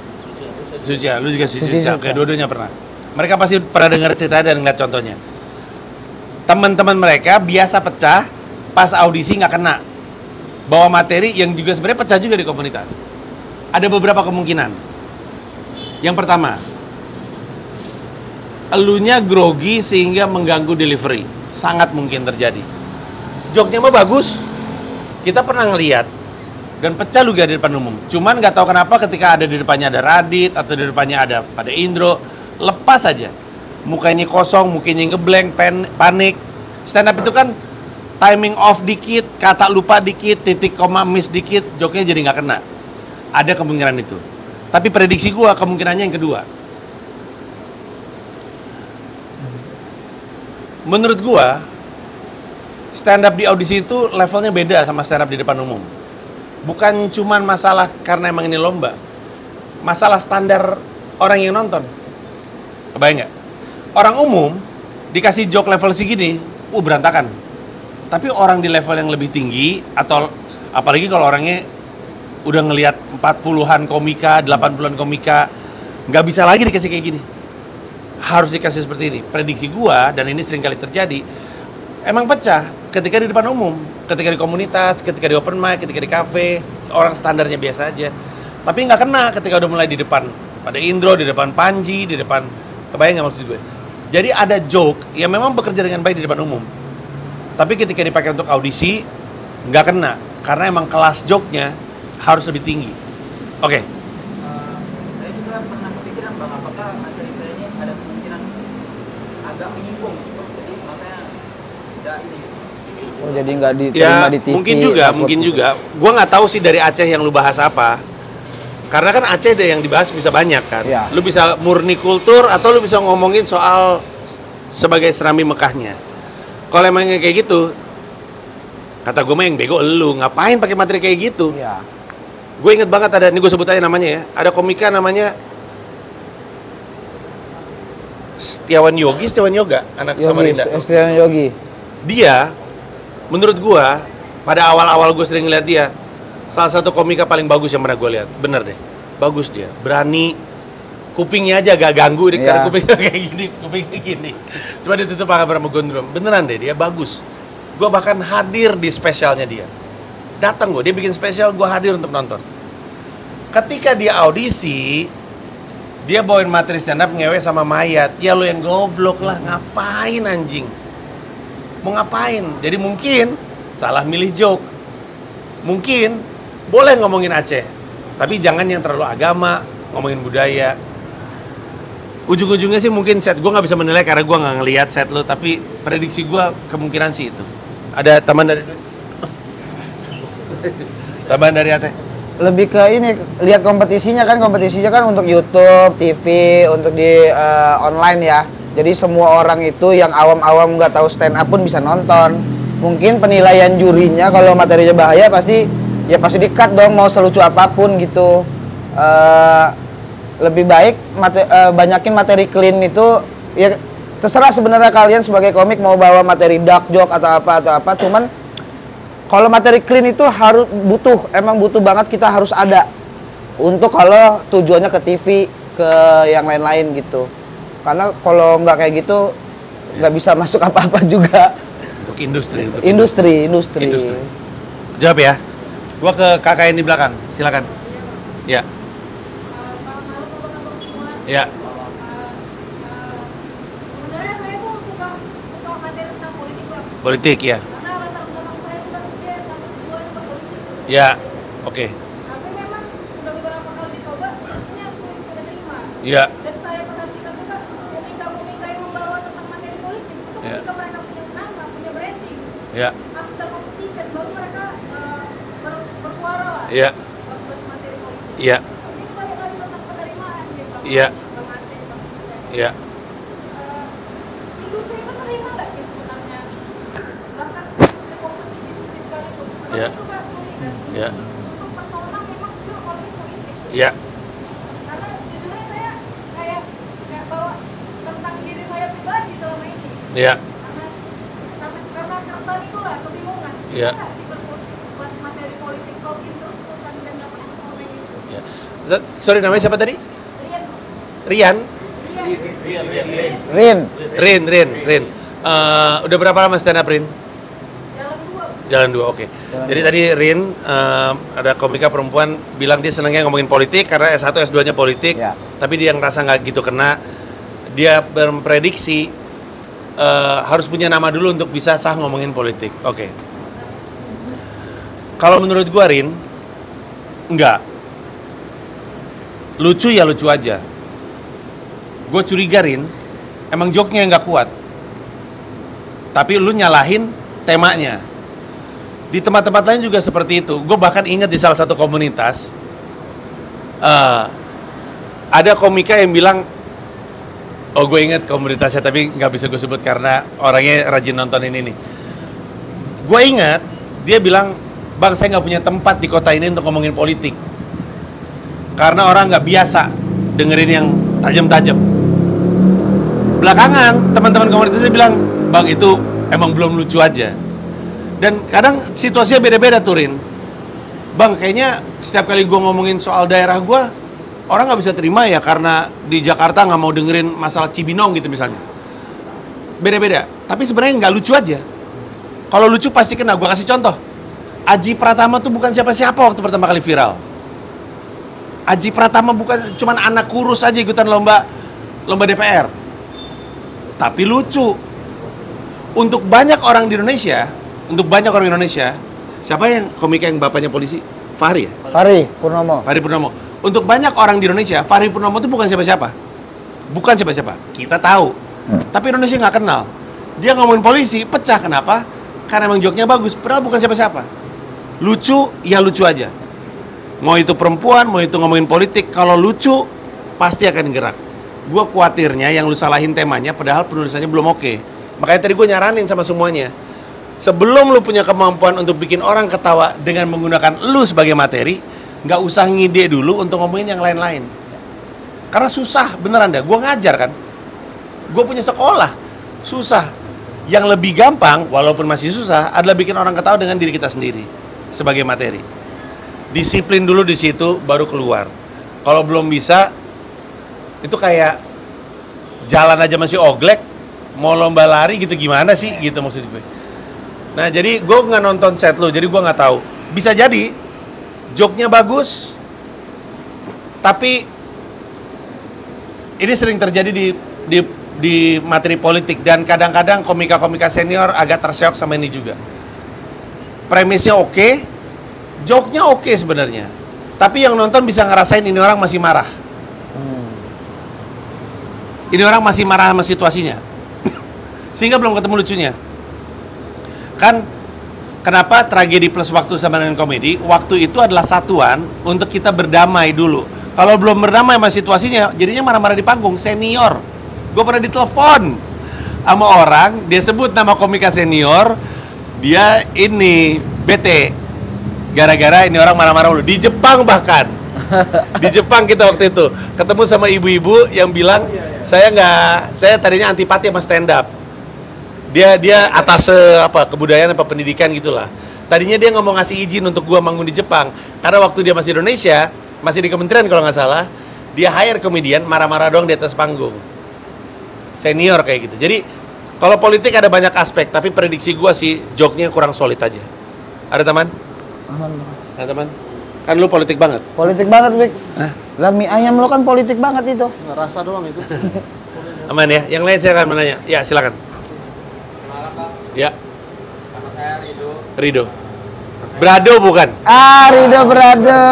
Suci ya, lu juga Suci Suca. Kayak dua-duanya pernah. Mereka pasti pernah dengar cerita dan ngeliat contohnya. Teman-teman mereka biasa pecah pas audisi nggak kena. Bawa materi yang juga sebenarnya pecah juga di komunitas. Ada beberapa kemungkinan. Yang pertama, elunya grogi sehingga mengganggu delivery. Sangat mungkin terjadi. Joknya mah bagus. Kita pernah ngeliat dan pecah juga di depan umum. Cuman nggak tahu kenapa ketika ada di depannya ada Radit atau di depannya ada pada Indro, lepas aja. Mukanya kosong, mukanya ngeblank, panik. Stand up itu kan timing off dikit, kata lupa dikit, titik koma miss dikit, joknya jadi nggak kena. Ada kemungkinan itu. Tapi prediksi gua kemungkinannya yang kedua. Menurut gua, stand up di audisi itu levelnya beda sama stand up di depan umum. Bukan cuman masalah karena emang ini lomba. Masalah standar orang yang nonton. Kebayang nggak? Orang umum dikasih joke level segini, berantakan. Tapi orang di level yang lebih tinggi, atau apalagi kalau orangnya udah ngelihat 40-an komika, 80-an komika, nggak bisa lagi dikasih kayak gini. Harus dikasih seperti ini. Prediksi gua, dan ini sering kali terjadi, emang pecah ketika di depan umum, ketika di komunitas, ketika di open mic, ketika di cafe, orang standarnya biasa aja. Tapi nggak kena ketika udah mulai di depan pada Indro, di depan Panji, di depan, kebayang nggak maksud gue? Jadi ada joke yang memang bekerja dengan baik di depan umum, tapi ketika dipakai untuk audisi nggak kena karena emang kelas joke-nya harus lebih tinggi. Oke. Saya juga pernah kepikiran Bang, apakah materi saya ini ada kemungkinan agak menyinggung gitu. Jadi makanya tidak ini. Oh, jadi nggak diterima di TV. Mungkin juga. Gua nggak tahu sih dari Aceh yang lu bahas apa. Karena kan Aceh ada yang dibahas bisa banyak kan. Ya. Lu bisa murni kultur atau lu bisa ngomongin soal sebagai Serami Mekahnya. Kalau emangnya kayak gitu, kata gue mah yang bego lu, ngapain pakai materi kayak gitu? Iya. Gue inget banget ada, ini gue sebut aja namanya ya. Ada komika namanya Setiawan Yoga, anak Samarinda. Setiawan Yogi. Dia, menurut gue, pada awal-awal gue sering lihat dia, salah satu komika paling bagus yang pernah gue lihat. Bener deh, bagus dia, berani. Kupingnya aja agak ganggu deh, karena kupingnya kayak gini, kupingnya gini. Cuma ditutup pakai sama gondrong. Beneran deh, dia bagus. Gue bahkan hadir di spesialnya dia. Datang gue, dia bikin spesial, gue hadir untuk nonton. Ketika dia audisi, dia bawain materi stand up ngewe sama mayat. Ya lu yang goblok lah, ngapain anjing? Mau ngapain? Jadi mungkin salah milih joke. Mungkin boleh ngomongin Aceh, tapi jangan yang terlalu agama, ngomongin budaya. Ujung-ujungnya sih mungkin set, gue nggak bisa menilai karena gue nggak ngelihat set lo, tapi prediksi gue kemungkinan sih itu. Ada tambahan dari Tambahan dari Ate? lebih ke ini, lihat kompetisinya kan untuk YouTube, TV, untuk di online ya. Jadi semua orang itu yang awam-awam nggak tahu stand up pun bisa nonton. Mungkin penilaian jurinya kalau materinya bahaya pasti di-cut dong, mau selucu apapun gitu. Lebih baik banyakin materi clean itu, ya terserah sebenarnya kalian sebagai komik mau bawa materi dark joke atau apa, cuman kalau materi clean itu emang butuh banget, kita harus ada untuk kalau tujuannya ke TV, ke yang lain-lain gitu. Karena kalau nggak kayak gitu nggak bisa masuk apa-apa juga. Untuk industri. Industri. Jawab ya. Gua ke kakak yang di belakang, silakan. Ya. Ya. Sebenarnya saya tuh suka materi tentang politik, Bang. Politik ya. Karena latar belakang saya tuh kan dia satu sekolah itu politik. Ya. Oke. Tapi memang udah beberapa kali dicoba, sepertinya sulit diterima. Ya. Dan saya perhatikan juga komika-komika yang membawa tentang materi politik itu Ya. ketika mereka punya nama, punya branding, Ya. after competition baru mereka bersuara lah. Ya. Bahas materi politik. Ya. Tapi itu banyak lagi tentang penerimaan gitu. Ya. Ya. Industri itu terima nggak sih sebenarnya? Bahkan industri kompetisi suci sekalipun. Ya. Itu kan kan. Ya. Untuk persona memang itu politik. Ya. Karena sejujurnya saya kayak nggak bawa tentang diri saya pribadi selama ini. Ya. Karena keresahan itulah kebingungan. Ya. Bisa nggak sih bahas materi politik kalau terus-terusan dan nggak pernah persona gitu. Ya. Sorry, namanya siapa tadi? Rian. Rian. Rin. Rin. Udah berapa lama stand up, Rin? Jalan 2, oke. Jadi tadi Rin, ada komika perempuan bilang dia senangnya ngomongin politik karena S1, S2-nya politik. Ya. Tapi dia ngerasa nggak gitu kena. Dia memprediksi harus punya nama dulu untuk bisa sah ngomongin politik. Oke. Kalau menurut gua, Rin, enggak. Lucu ya lucu aja. Gue curiga, Rin, emang joke-nya nggak kuat. Tapi lu nyalahin temanya. Di tempat-tempat lain juga seperti itu. Gue bahkan ingat di salah satu komunitas, ada komika yang bilang, oh gue ingat komunitasnya tapi nggak bisa gue sebut karena orangnya rajin nonton ini nih. Gue ingat dia bilang, bang saya nggak punya tempat di kota ini untuk ngomongin politik. Karena orang nggak biasa dengerin yang tajam-tajam. Belakangan teman-teman komunitasnya bilang, bang itu emang belum lucu aja. Dan kadang situasinya beda-beda tuh, Rin. Bang kayaknya setiap kali gue ngomongin soal daerah gue, orang nggak bisa terima ya karena di Jakarta nggak mau dengerin masalah Cibinong gitu misalnya. Beda-beda. Tapi sebenarnya nggak lucu aja. Kalau lucu pasti kena. Gue kasih contoh. Aji Pratama tuh bukan siapa-siapa waktu pertama kali viral. Aji Pratama bukan cuman anak kurus aja ikutan lomba DPR. Tapi lucu. Untuk banyak orang di Indonesia, siapa yang komika yang bapaknya polisi? Fahri ya? Fahri Purnomo. Untuk banyak orang di Indonesia, Fahri Purnomo itu bukan siapa-siapa. Kita tahu. Tapi Indonesia nggak kenal. Dia ngomongin polisi, pecah. Kenapa? Karena emang joknya bagus. Padahal bukan siapa-siapa. Lucu, ya lucu aja. Mau itu perempuan, mau itu ngomongin politik, kalau lucu, pasti akan gerak. Gue khawatirnya yang lu salahin temanya, padahal penulisannya belum oke. Makanya tadi gue nyaranin sama semuanya. Sebelum lu punya kemampuan untuk bikin orang ketawa dengan menggunakan lu sebagai materi, nggak usah ngide dulu untuk ngomongin yang lain-lain. Karena susah, beneran dah. Gue ngajar kan. Gue punya sekolah. Susah. Yang lebih gampang, walaupun masih susah, adalah bikin orang ketawa dengan diri kita sendiri sebagai materi. Disiplin dulu di situ, baru keluar. Kalau belum bisa, itu kayak jalan aja masih oglek, mau lomba lari gitu gimana sih? Gitu maksud gue. Nah jadi gue nggak nonton set lo, jadi gue nggak tahu. Bisa jadi joke-nya bagus, tapi ini sering terjadi di materi politik dan kadang-kadang komika-komika senior agak terseok sama ini juga. Premisnya oke, joke-nya oke sebenarnya, tapi yang nonton bisa ngerasain ini orang masih marah. Ini orang masih marah sama situasinya, sehingga belum ketemu lucunya. Kan kenapa tragedi plus waktu sama dengan komedi? Waktu itu adalah satuan untuk kita berdamai dulu. Kalau belum berdamai sama situasinya, jadinya marah-marah di panggung. Senior, gue pernah ditelepon sama orang, dia sebut nama komika senior, dia ini bete gara-gara ini orang marah-marah dulu di Jepang bahkan. Di Jepang kita waktu itu ketemu sama ibu-ibu yang bilang saya tadinya antipati sama stand up. Dia atas kebudayaan apa pendidikan gitulah. Tadinya dia ngomong ngasih izin untuk gua manggung di Jepang karena waktu dia masih di Indonesia, masih di kementerian kalau nggak salah, dia hire komedian marah-marah doang di atas panggung. Senior kayak gitu. Jadi kalau politik ada banyak aspek, tapi prediksi gua sih joke-nya kurang solid aja. Ada teman? Ada teman? Kan lu politik banget. Politik banget, Bik. Lah mie ayam lo kan politik banget itu. Rasa doang itu. Aman ya. Yang lain saya akan menanya. Ya, silakan. Ya. Nama saya Rido. Brado bukan? Rido Brado.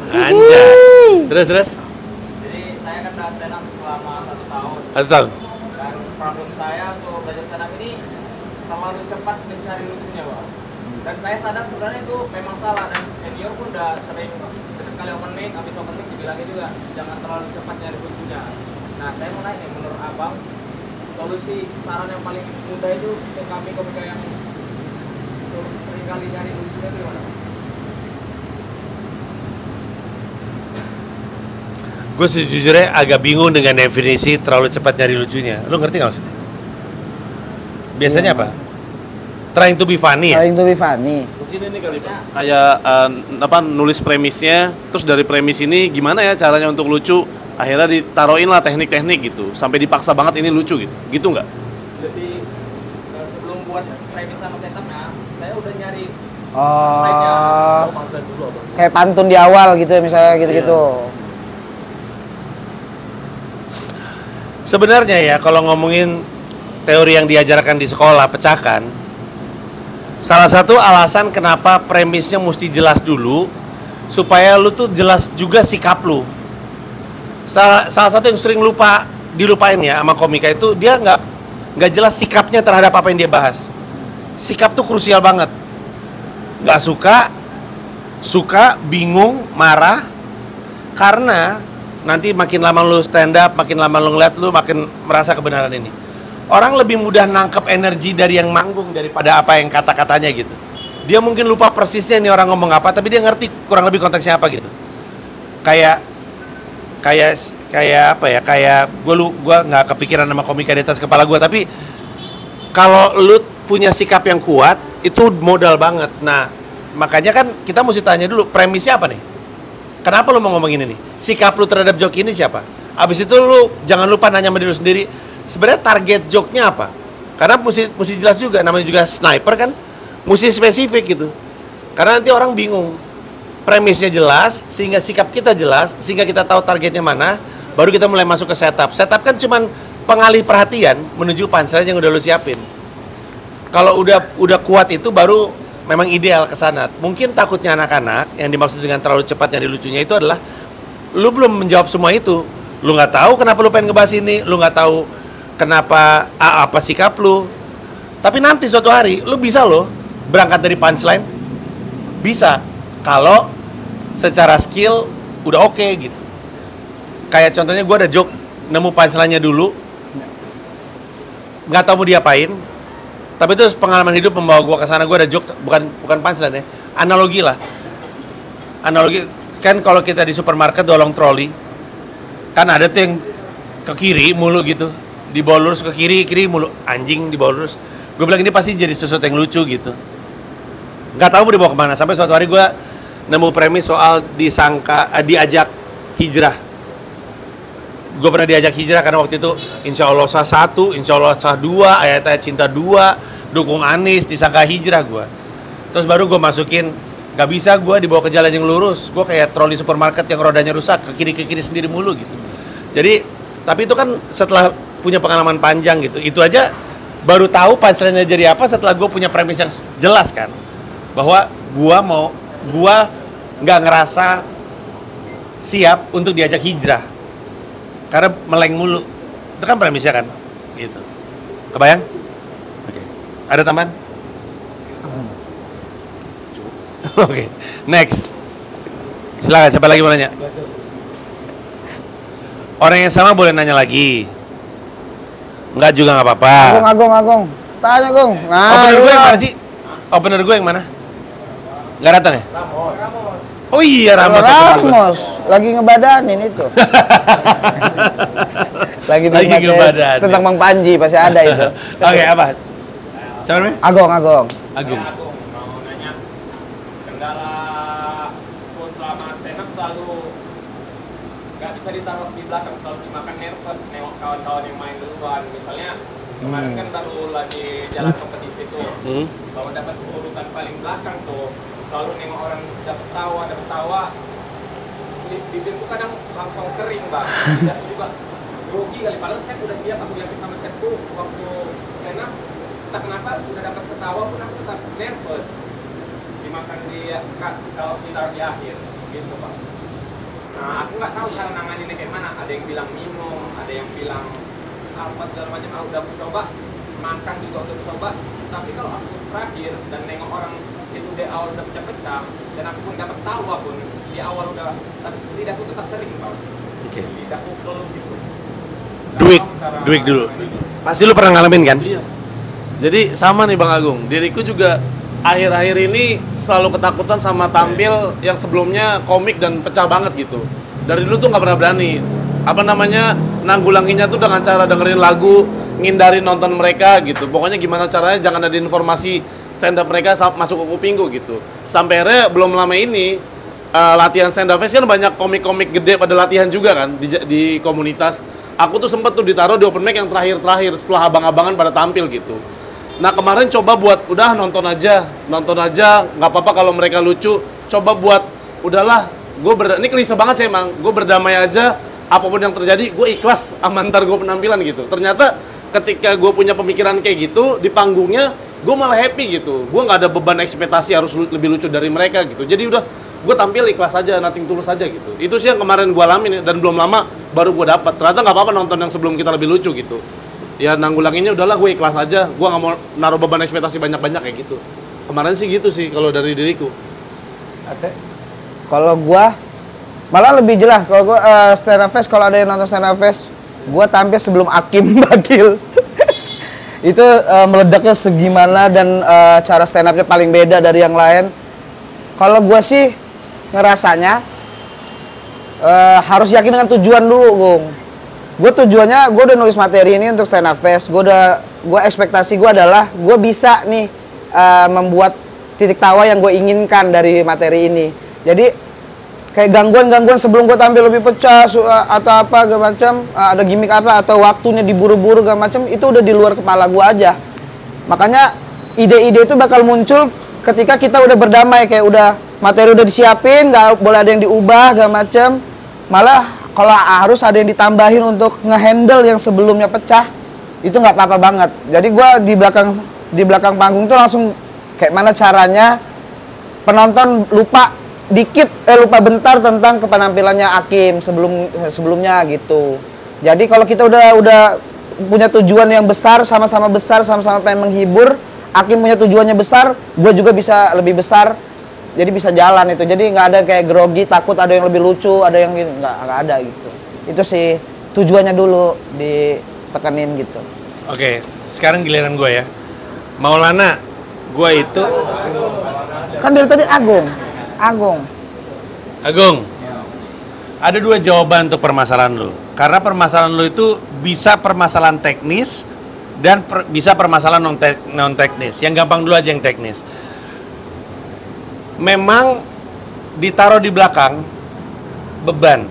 Anjay. Terus. Jadi saya kan udah stand up selama 1 tahun. 1 tahun. Dan problem saya untuk belajar stand up ini terlalu cepat mencari lucunya, Bang. Dan saya sadar sebenarnya itu memang salah, dan senior pun udah sering ketika kali open mic, habis open mic dibilangin juga jangan terlalu cepat nyari lucunya. Nah, saya mau nanya, menurut Abang, solusi saran yang paling mudah itu untuk kami komika yang sering kali nyari lucunya itu gimana? Gue sejujurnya agak bingung dengan definisi terlalu cepat nyari lucunya. Lu ngerti nggak maksudnya? Biasanya apa? Trying to be funny ya? Trying to be funny. Mungkin ini kali Pak. Kayak nulis premisnya, terus dari premis ini gimana ya caranya untuk lucu, akhirnya ditaruhin lah teknik-teknik gitu, sampai dipaksa banget ini lucu gitu nggak? Jadi sebelum buat premis sama setupnya, saya udah nyari Kayak pantun di awal gitu ya, misalnya gitu-gitu. Sebenarnya ya kalau ngomongin teori yang diajarkan di sekolah, pecahkan, salah satu alasan kenapa premisnya mesti jelas dulu, supaya lu tuh jelas juga sikap lu. Salah satu yang sering dilupain ya sama komika itu, dia nggak jelas sikapnya terhadap apa yang dia bahas. Sikap tuh krusial banget. Nggak suka, bingung, marah, karena nanti makin lama lu stand up, makin lama lu ngeliat, lu makin merasa kebenaran ini. Orang lebih mudah nangkep energi dari yang manggung daripada apa yang kata-katanya gitu. Dia mungkin lupa persisnya nih orang ngomong apa, tapi dia ngerti kurang lebih konteksnya apa gitu. Kayak apa ya? Kayak gua nggak kepikiran sama komika di atas kepala gua, tapi kalau lu punya sikap yang kuat, itu modal banget. Nah, makanya kan kita mesti tanya dulu premisnya apa nih? Kenapa lu mau ngomongin ini? Sikap lu terhadap joke ini siapa? Abis itu lu jangan lupa nanya sama diri lu sendiri, sebenarnya target joke-nya apa? Karena mesti jelas juga, namanya juga sniper kan, mesti spesifik gitu. Karena nanti orang bingung. Premisnya jelas, sehingga sikap kita jelas, sehingga kita tahu targetnya mana, baru kita mulai masuk ke setup. Setup kan cuman pengalih perhatian menuju punchline yang udah lu siapin. Kalau udah kuat itu baru memang ideal ke sana. Mungkin takutnya anak-anak yang dimaksud dengan terlalu cepat nyari lucunya itu adalah lu belum menjawab semua itu. Lu nggak tahu kenapa lu pengen ngebahas ini, lu nggak tahu kenapa apa sikap lu. Tapi nanti suatu hari lu bisa loh berangkat dari punchline. Bisa kalau secara skill udah oke gitu. Kayak contohnya gue ada joke, nemu punchline-nya dulu, nggak tahu mau diapain. Tapi itu pengalaman hidup membawa gue ke sana. Gue ada joke, bukan punchline ya, analogi lah. Analogi kan kalau kita di supermarket dolong troli, kan ada tuh yang ke kiri mulu gitu, di bawah lurus ke kiri mulu, anjing di bawah lurus. Gue bilang ini pasti jadi sesuatu yang lucu gitu. Nggak tahu mau dibawa kemana. Sampai suatu hari gue nemu premis soal diajak hijrah. Gue pernah diajak hijrah karena waktu itu insya Allah sah 1, insya Allah sah 2, ayat-ayat cinta 2, dukung Anies, disangka hijrah gue. Terus baru gue masukin, gak bisa gue dibawa ke jalan yang lurus. Gue kayak troli supermarket yang rodanya rusak, ke kiri sendiri mulu gitu. Jadi, tapi itu kan setelah punya pengalaman panjang gitu. Itu aja baru tahu punchline-nya jadi apa setelah gue punya premis yang jelas kan. Bahwa gue gak ngerasa siap untuk diajak hijrah. Karena meleng mulu. Itu kan premisnya kan gitu. Kebayang? Oke. Ada tambahan? Oke, next. Silakan, siapa lagi mau nanya? Orang yang sama boleh nanya lagi. Enggak juga nggak apa-apa. Agong. Tanya, Gong. Nah, Opener gue iya. yang mana sih? Opener gue yang mana? Nggak datang ya? Oh iya, Ramos. opener gue. Ramos. Lagi ngebadanin itu. Lagi Lagi bikin materi ngebadanin. tentang Bang Panji pasti ada itu. Oke, apa? Siapa namanya? Agong. Agung. Mau nanya, kendala aku selama stand up selalu nggak bisa ditaruh di belakang, selalu dimakan nervous nengok kawan-kawan yang main duluan. Misalnya kemarin kan baru lagi jalan kompetisi tuh, baru dapat urutan paling belakang tuh, selalu nengok orang dapat tawa, bibirku kadang langsung kering bang. Dan juga grogi kali, padahal saya udah siap, aku yakin sama setku waktu stand up. Entah kenapa udah dapat ketawa pun aku tetap nervous dimakan kalau ditaruh di akhir gitu pak. Nah aku nggak tahu cara nanganinnya kayak mana. Ada yang bilang minum, ada yang bilang apa segala macam. Aku udah coba makan juga udah coba. Tapi kalau aku terakhir dan nengok orang itu di awal udah pecah-pecah dan aku pun dapat tawa pun di awal udah, tapi lidahku tetap kering pak. Oke. Lidahku keluh gitu. Duik dulu. Pasti lu pernah ngalamin kan? Iya. Jadi sama nih Bang Agung, diriku juga akhir-akhir ini selalu ketakutan sama tampil yang sebelumnya komik dan pecah banget gitu. Dari dulu tuh nggak pernah berani. Apa namanya, nanggulanginya tuh dengan cara dengerin lagu, ngindarin nonton mereka gitu. Pokoknya gimana caranya jangan ada informasi stand up mereka masuk ke kupingku gitu. Sampai akhirnya belum lama ini latihan stand up fest kan banyak komik-komik gede pada latihan juga kan di komunitas. Aku tuh sempet tuh ditaruh di open mic yang terakhir setelah abang-abangan pada tampil gitu. Nah kemarin coba buat udah nonton aja nggak apa-apa kalau mereka lucu, coba buat udahlah ini klise banget sih emang, gue berdamai aja apapun yang terjadi, gue ikhlas sama ntar gue penampilan gitu. Ternyata ketika gue punya pemikiran kayak gitu di panggungnya gue malah happy gitu, gue nggak ada beban ekspektasi harus lebih lucu dari mereka gitu. Jadi udah gue tampil ikhlas aja, nothing tulus aja gitu. Itu sih yang kemarin gue alamin dan belum lama baru gue dapat. Ternyata nggak apa-apa nonton yang sebelum kita lebih lucu gitu. Ya nanggulanginnya udahlah gue ikhlas aja, gue nggak mau naruh beban ekspektasi banyak-banyak kayak gitu. Kemarin sih gitu sih kalau dari diriku. Ate? Kalau gua malah lebih jelas. Kalau gua stand up fest, kalau ada yang nonton stand up fest, gua tampil sebelum Hakim Bagil. Itu meledaknya segimana dan cara stand upnya paling beda dari yang lain. Kalau gua sih ngerasanya harus yakin dengan tujuan dulu, Gung. Gue tujuannya, gue udah nulis materi ini untuk stand up fest. Gue ekspektasi gue adalah gue bisa nih membuat titik tawa yang gue inginkan dari materi ini. Jadi kayak gangguan sebelum gue tampil lebih pecah atau apa gak macam, ada gimmick apa atau waktunya diburu-buru gak macam, itu udah di luar kepala gue aja. Makanya ide-ide itu bakal muncul ketika kita udah berdamai, kayak udah materi udah disiapin, gak boleh ada yang diubah gak macam. Malah kalau harus ada yang ditambahin untuk ngehandle yang sebelumnya pecah, itu nggak apa-apa banget. Jadi gue di belakang panggung tuh langsung kayak mana caranya penonton lupa bentar tentang penampilannya Hakim sebelumnya gitu. Jadi kalau kita udah punya tujuan yang besar, sama-sama pengen menghibur, Hakim punya tujuannya besar, gue juga bisa lebih besar. Jadi bisa jalan itu, jadi nggak ada kayak grogi, takut ada yang lebih lucu, ada yang gini, nggak ada gitu. Itu sih tujuannya dulu ditekenin gitu. Oke, sekarang giliran gue ya. Maulana, gue itu Kan dari tadi Agung. Agung. Ada dua jawaban untuk permasalahan lu. Karena permasalahan lu itu bisa permasalahan teknis dan bisa permasalahan non teknis. Yang gampang dulu aja yang teknis. Memang ditaruh di belakang beban.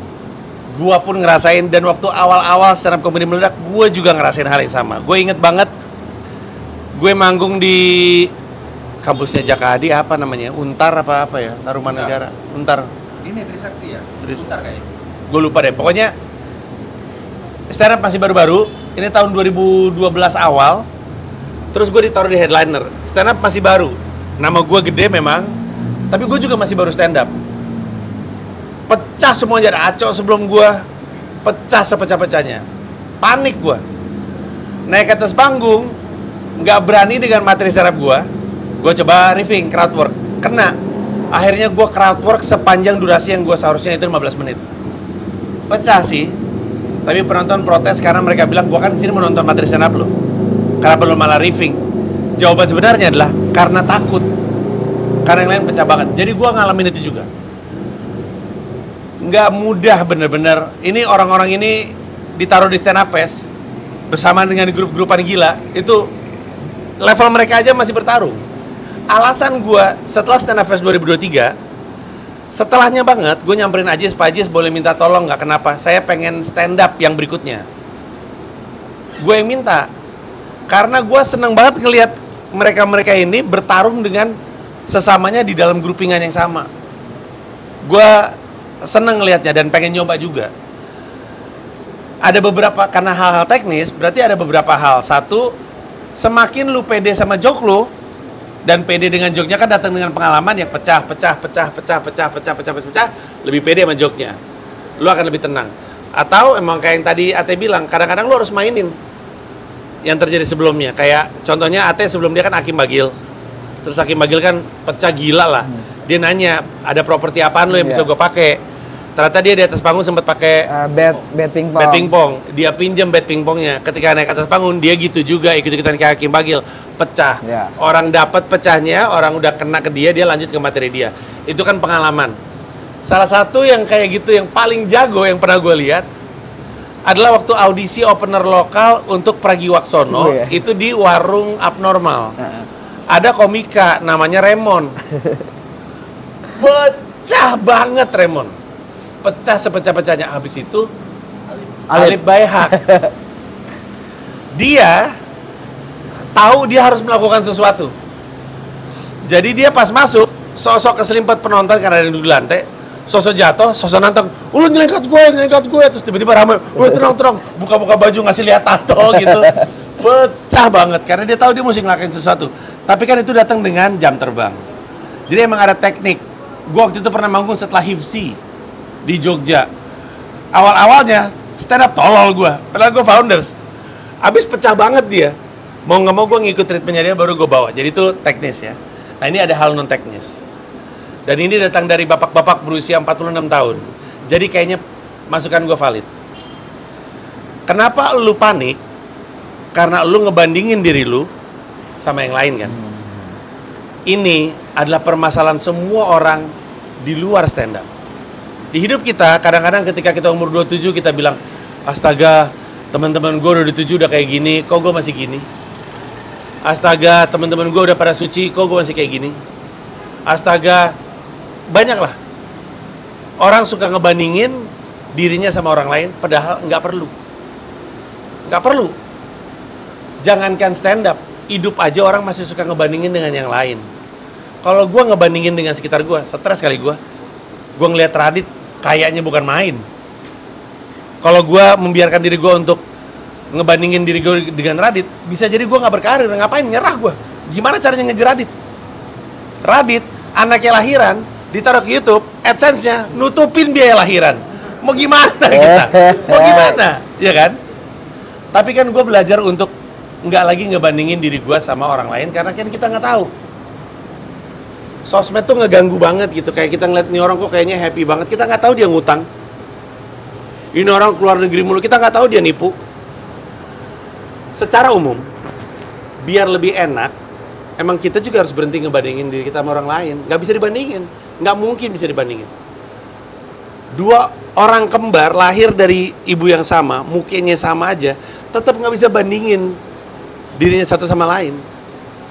Gua pun ngerasain, dan waktu awal-awal stand up comedy meledak, gua juga ngerasain hal yang sama. Gue inget banget, gue manggung di kampusnya Jakadi, apa namanya? Untar apa ya? Tarumanegara. Untar. Ini Trisakti ya? Untar kayaknya. Gue lupa deh. Pokoknya stand up masih baru-baru. Ini tahun 2012 awal. Terus gue ditaruh di headliner. Stand up masih baru. Nama gue gede memang. Tapi gue juga masih baru stand up. Pecah semuanya, ada Aco sebelum gue. Pecah sepecah-pecahnya. Panik gue. Naik ke atas panggung, nggak berani dengan materi stand up gue. Gue coba riffing, crowd work. Kena. Akhirnya gue crowd work sepanjang durasi yang gue seharusnya itu 15 menit. Pecah sih. Tapi penonton protes karena mereka bilang, gue kan di sini menonton materi stand up lo. Kenapa lo malah riffing? Jawaban sebenarnya adalah karena takut. Karena yang lain pecah banget. Jadi gue ngalamin itu juga. Nggak mudah bener-bener. Ini orang-orang ini ditaruh di stand up fest bersama dengan grup-grupan gila. Itu level mereka aja masih bertarung. Alasan gue setelah stand up fest 2023, setelahnya banget gue nyamperin Ajis, Pak Ajis boleh minta tolong nggak, kenapa? Saya pengen stand up yang berikutnya. Gue yang minta. Karena gue seneng banget ngelihat mereka-mereka ini bertarung dengan sesamanya di dalam grupingan yang sama. Gue seneng ngelihatnya dan pengen nyoba juga. Ada beberapa, karena hal-hal teknis, berarti ada beberapa hal. Satu, semakin lu pede sama joke lu, dan pede dengan joke-nya kan datang dengan pengalaman yang pecah, lebih pede sama joke-nya. Lu akan lebih tenang. Atau emang kayak yang tadi Ate bilang, kadang-kadang lu harus mainin yang terjadi sebelumnya. Kayak contohnya Ate sebelum dia kan Hakim Bagil. Terus Hakim Bagil kan pecah gila lah. Dia nanya, ada properti apaan lu yang bisa gue pakai? Ternyata dia di atas panggung sempat pakai bat pingpong. bat pingpong. Dia pinjam bat pingpongnya. Ketika naik atas panggung, dia gitu juga ikut-ikutan kayak Hakim Bagil. Pecah. Ya. Orang dapat pecahnya, orang udah kena ke dia lanjut ke materi dia. Itu kan pengalaman. Salah satu yang kayak gitu yang paling jago yang pernah gue lihat adalah waktu audisi opener lokal untuk Pragiwaksono. Ya. Itu di warung Abnormal. Ada komika namanya Remon. Pecah banget Remon. Pecah sepecah-pecahnya. Habis itu Alip Baihak. Dia tahu dia harus melakukan sesuatu. Jadi dia pas masuk, sosok keselimpet penonton karena ada yang duduk di lantai, sosok jatuh, sosok nantang, lu nyelengkat gue, terus tiba-tiba ramai, udah tenang, buka-buka baju ngasih lihat tato gitu. Pecah banget karena dia tahu dia mesti ngelakuin sesuatu. Tapi kan itu datang dengan jam terbang. Jadi emang ada teknik. Gue waktu itu pernah manggung setelah Hifzi di Jogja. Awal-awalnya stand up tolol gue, padahal gue founders. Abis pecah banget dia. Mau nggak mau gue ngikut treatmentnya dia baru gue bawa. Jadi itu teknis ya. Nah ini ada hal non teknis. Dan ini datang dari bapak-bapak berusia 46 tahun. Jadi kayaknya masukan gue valid. Kenapa lu panik? Karena lu ngebandingin diri lu sama yang lain kan. Ini adalah permasalahan semua orang di luar stand up. Di hidup kita kadang-kadang ketika kita umur 27 kita bilang, astaga teman-teman gue udah 27 udah kayak gini, kok gue masih gini? Astaga, teman-teman gue udah pada suci, kok gue masih kayak gini? Astaga, banyak lah. Orang suka ngebandingin dirinya sama orang lain, padahal nggak perlu. Nggak perlu. Jangankan stand up, hidup aja orang masih suka ngebandingin dengan yang lain. Kalau gue ngebandingin dengan sekitar gue, stres kali gue. Gue ngeliat Radit, kayaknya bukan main. Kalau gue membiarkan diri gue untuk ngebandingin diri gue dengan Radit, bisa jadi gue nggak berkarir. Ngapain? Nyerah gue. Gimana caranya ngejar Radit? Radit, anaknya lahiran, ditaruh ke YouTube, AdSense-nya nutupin biaya lahiran. Mau gimana kita? Mau gimana? Ya kan? Tapi kan gue belajar untuk nggak lagi ngebandingin diri gue sama orang lain karena kan kita nggak tahu. Sosmed tuh ngeganggu banget gitu. Kayak kita ngeliat nih orang kok kayaknya happy banget. Kita nggak tahu dia ngutang. Ini orang keluar negeri mulu. Kita nggak tahu dia nipu. Secara umum, biar lebih enak, emang kita juga harus berhenti ngebandingin diri kita sama orang lain. Nggak bisa dibandingin. Nggak mungkin bisa dibandingin. Dua orang kembar lahir dari ibu yang sama, mukanya sama aja, tetap nggak bisa bandingin dirinya satu sama lain.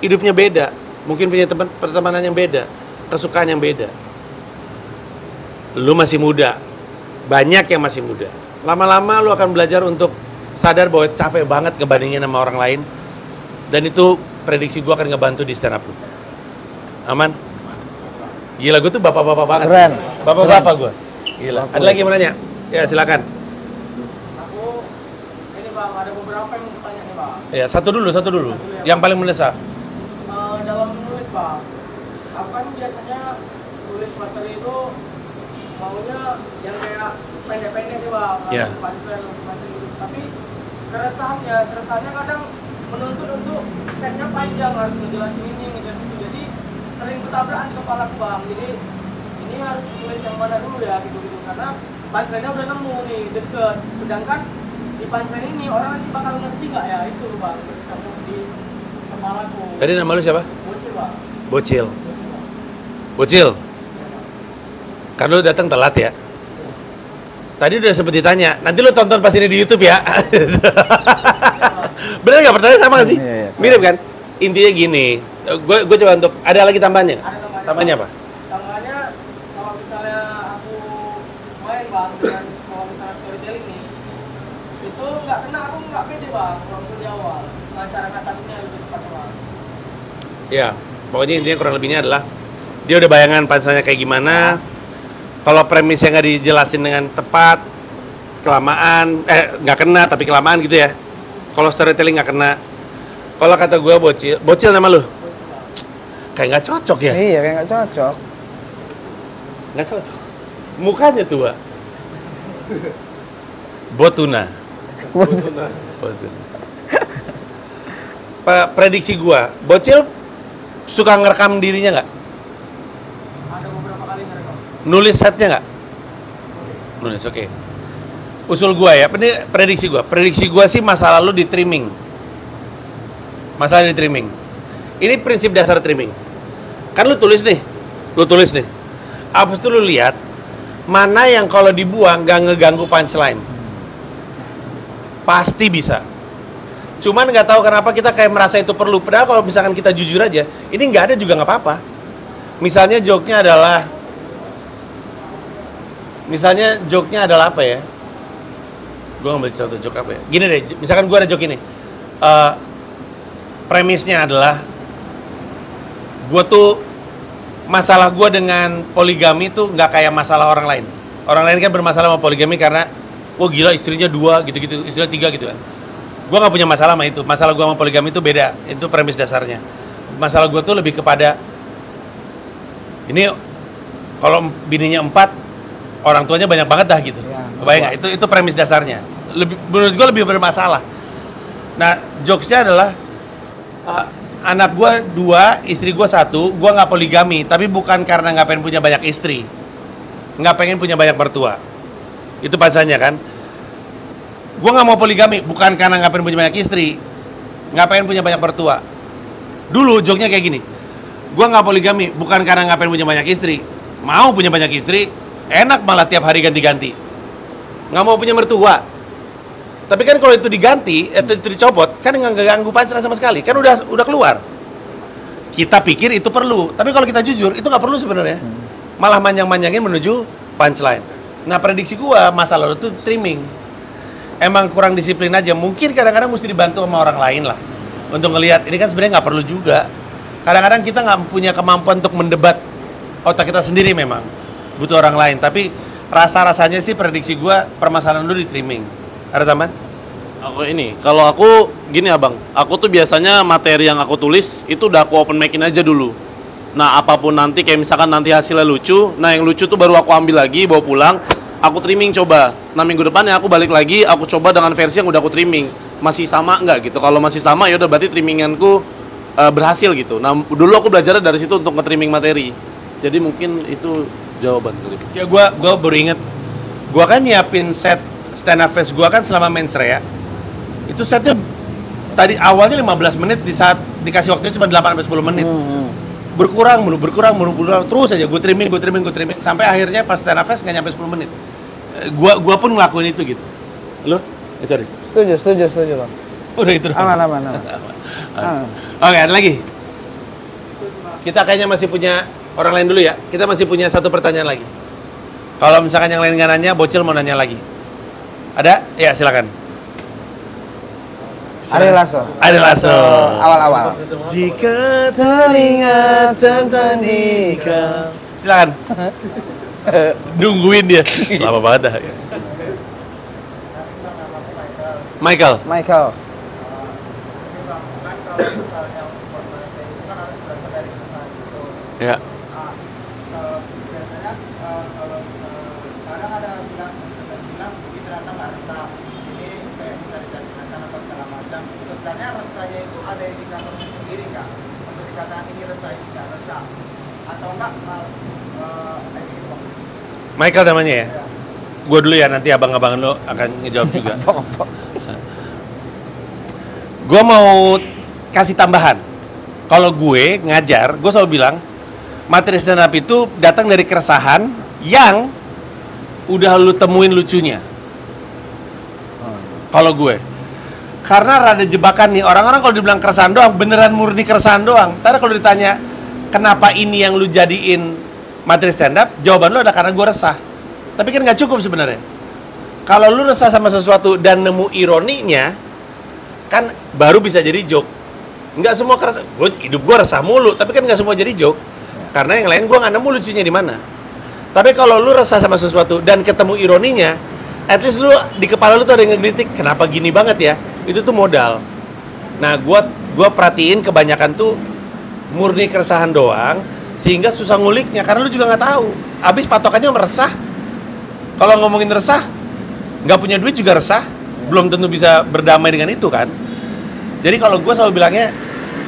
Hidupnya beda. Mungkin punya pertemanan yang beda, kesukaan yang beda. Lu masih muda, banyak yang masih muda. Lama-lama lu akan belajar untuk sadar bahwa capek banget ngebandingin sama orang lain. Dan itu prediksi gue akan ngebantu di stand up lu. Aman? Gila, gue tuh bapak-bapak banget. Keren. Bapak-bapak gue. Gila. Ada lagi yang mau nanya? Ya silakan. Aku ini bang, ada beberapa yang mau tanya nih bang. Ya satu dulu. Yang paling mendesak. Dalam menulis bang, aku kan biasanya tulis materi itu maunya yang kayak pendek-pendek nih bang, Ya. tapi keresahannya kadang menuntut untuk setnya panjang, harus ngejelasin ini, ngejelasin itu. Jadi sering bertabrakan di kepala aku bang. Jadi ini harus tulis yang mana dulu ya gitu karena punchline-nya udah nemu nih deket. Sedangkan di punchline ini orang nanti bakal ngerti nggak ya itu bang kamu di kepalaku. Tadi nama lu siapa? Bocil bang. Bocil. Bocil. Kan lu datang telat ya? Tadi udah sempet ditanya, nanti lu tonton pas ini di YouTube ya. Bener nggak pertanyaan sama nggak sih? Iya. Mirip kan? Intinya gini, gue coba untuk, ada lagi tambahannya? Ada Tambahannya apa? Tambahannya kalau misalnya aku main bang dengan kalau misalnya storytelling nih itu nggak kena aku nggak pede bang waktu di awal. Nah, cara ngatasinnya lebih tepat bang. Ya, pokoknya intinya kurang lebihnya adalah dia udah bayangan pansanya kayak gimana. Kalau premisnya nggak dijelasin dengan tepat, kelamaan, nggak kena tapi kelamaan gitu ya. Kalau storytelling nggak kena. Kalau kata gue bocil nama lu? Kayak nggak cocok ya? Iya, kayak nggak cocok. Nggak cocok. Mukanya tua. Botuna. Botuna. Prediksi gue, bocil suka ngerekam dirinya nggak? Ada beberapa kali ngerekam. Nulis setnya nggak? Nulis, oke. Usul gue ya, ini prediksi gue. Prediksi gue sih masa lalu di trimming. Masalah di trimming. Ini prinsip dasar trimming. Kan lu tulis nih. Abis itu lu lihat mana yang kalau dibuang gak ngeganggu punchline. Pasti bisa. Cuman nggak tahu kenapa kita kayak merasa itu perlu. Padahal kalau misalkan kita jujur aja, ini nggak ada juga nggak apa-apa. Misalnya joke-nya adalah apa ya? Gue ngambil contoh joke apa ya? Gini deh, misalkan gue ada joke ini. Premisnya adalah gue tuh masalah gue dengan poligami tuh nggak kayak masalah orang lain. Orang lain kan bermasalah sama poligami karena wah gila istrinya 2 gitu-gitu, istrinya 3 gitu kan. Gue nggak punya masalah sama itu. Masalah gue sama poligami itu beda. Itu premis dasarnya. Masalah gue tuh lebih kepada ini kalau bininya 4 orang tuanya banyak banget dah gitu. Ya, Kebayang nggak? Itu premis dasarnya. Menurut gue lebih bermasalah. Nah jokesnya adalah anak gue 2, istri gue 1, gue nggak poligami, tapi bukan karena nggak pengen punya banyak istri, nggak pengen punya banyak mertua. Itu pasannya kan. Gue nggak mau poligami, bukan karena nggak pengen punya banyak istri, nggak pengen punya banyak mertua. Dulu joknya kayak gini, gue nggak poligami, bukan karena nggak pengen punya banyak istri, mau punya banyak istri, enak malah tiap hari ganti-ganti, nggak mau punya mertua. Tapi kan kalau itu diganti, itu dicopot, kan nggak ganggu punchline sama sekali, kan udah keluar. Kita pikir itu perlu, tapi kalau kita jujur itu nggak perlu sebenarnya, malah manjang-manjangin menuju punchline. Nah prediksi gua masa lalu itu trimming, emang kurang disiplin aja. Mungkin kadang-kadang mesti dibantu sama orang lain lah, untuk ngelihat ini kan sebenarnya nggak perlu juga. Kadang-kadang kita nggak punya kemampuan untuk mendebat otak kita sendiri, memang butuh orang lain. Tapi rasa-rasanya sih prediksi gua permasalahan dulu di trimming. Ada tambahan? Kalau aku gini abang, aku tuh biasanya materi yang aku tulis itu udah aku open mic-in aja dulu. Nah apapun nanti, kayak misalkan nanti hasilnya lucu, nah yang lucu tuh baru aku ambil lagi, bawa pulang, aku trimming coba. Nah minggu depannya aku balik lagi, aku coba dengan versi yang udah aku trimming. Masih sama nggak gitu? Kalau masih sama ya udah berarti trimminganku berhasil gitu. Nah dulu aku belajar dari situ untuk nge-trimming materi. Jadi mungkin itu jawaban kali. Ya gua baru inget, gua kan nyiapin set stand up fest gua kan selama mensrea. Itu setnya tadi awalnya 15 menit, di saat dikasih waktunya cuma 8-10 menit. Berkurang terus aja gua trimming sampai akhirnya pas stand up fest nggak nyampe 10 menit. Gua pun ngelakuin itu gitu. Lu? Sorry. Setuju bang. Udah itu. Aman. Oke, ada lagi. Kita kayaknya masih punya orang lain dulu ya. Kita masih punya satu pertanyaan lagi. Kalau misalkan yang lain nggak nanya, Bocil mau nanya lagi. Ada? Ya silakan. Ari Lasso. Awal-awal. Jika teringat tentang Dika. Silakan. Nungguin dia. Lama banget dah. Michael. Ya. dikatakan ini resah ini nggak resah atau enggak kayak gitu Bang? Michael namanya ya? Gue dulu ya, nanti abang-abangan lo akan ngejawab juga. Gue mau kasih tambahan. Kalau gue ngajar, gue selalu bilang materi stand up itu datang dari keresahan yang udah lu temuin lucunya. Kalau gue, karena rada jebakan nih, orang-orang kalau dibilang keresahan doang, beneran murni keresahan doang. Tapi kalau ditanya kenapa ini yang lu jadiin materi stand up, jawaban lu adalah karena gue resah. Tapi kan nggak cukup sebenarnya. Kalau lu resah sama sesuatu dan nemu ironinya, kan baru bisa jadi joke. Nggak semua hidup gue resah mulu, tapi kan nggak semua jadi joke. Karena yang lain gue nggak nemu lucunya di mana. Tapi kalau lu resah sama sesuatu dan ketemu ironinya, at least lu di kepala lu tuh ada yang ngegelitik, kenapa gini banget ya? Itu tuh modal. Nah, gue perhatiin kebanyakan tuh murni keresahan doang, sehingga susah nguliknya karena lu juga nggak tahu. Abis patokannya meresah. Kalau ngomongin resah, nggak punya duit juga resah, belum tentu bisa berdamai dengan itu kan. Jadi kalau gue selalu bilangnya,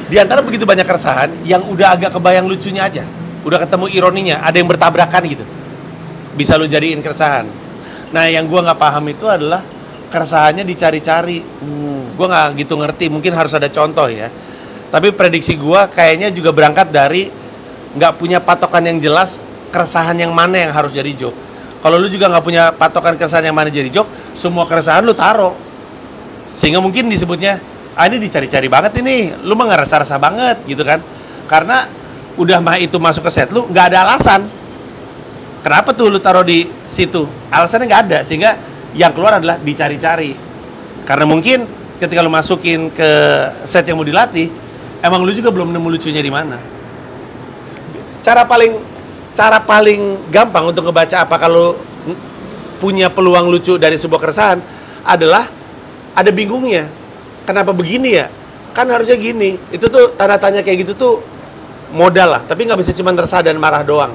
di antara begitu banyak keresahan, yang udah agak kebayang lucunya aja, udah ketemu ironinya, ada yang bertabrakan gitu, bisa lu jadiin keresahan. Nah, yang gue nggak paham itu adalah keresahannya dicari-cari. Gue nggak gitu ngerti, mungkin harus ada contoh ya. Tapi prediksi gue kayaknya juga berangkat dari nggak punya patokan yang jelas keresahan yang mana yang harus jadi joke. Kalau lu juga nggak punya patokan keresahan yang mana jadi joke, semua keresahan lu taruh. Sehingga mungkin disebutnya, ini dicari-cari banget ini, lu mah nggak resah-resah banget gitu kan. Karena udah mah itu masuk ke set lu, nggak ada alasan. Kenapa tuh lu taruh di situ? Alasannya nggak ada, sehingga yang keluar adalah dicari-cari. Karena mungkin ketika lu masukin ke set yang mau dilatih, emang lu juga belum nemu lucunya di mana. Cara paling gampang untuk ngebaca apa kalau punya peluang lucu dari sebuah keresahan adalah ada bingungnya. Kenapa begini ya? Kan harusnya gini. Itu tuh tanda tanya kayak gitu tuh modal lah. Tapi nggak bisa cuma resah dan marah doang.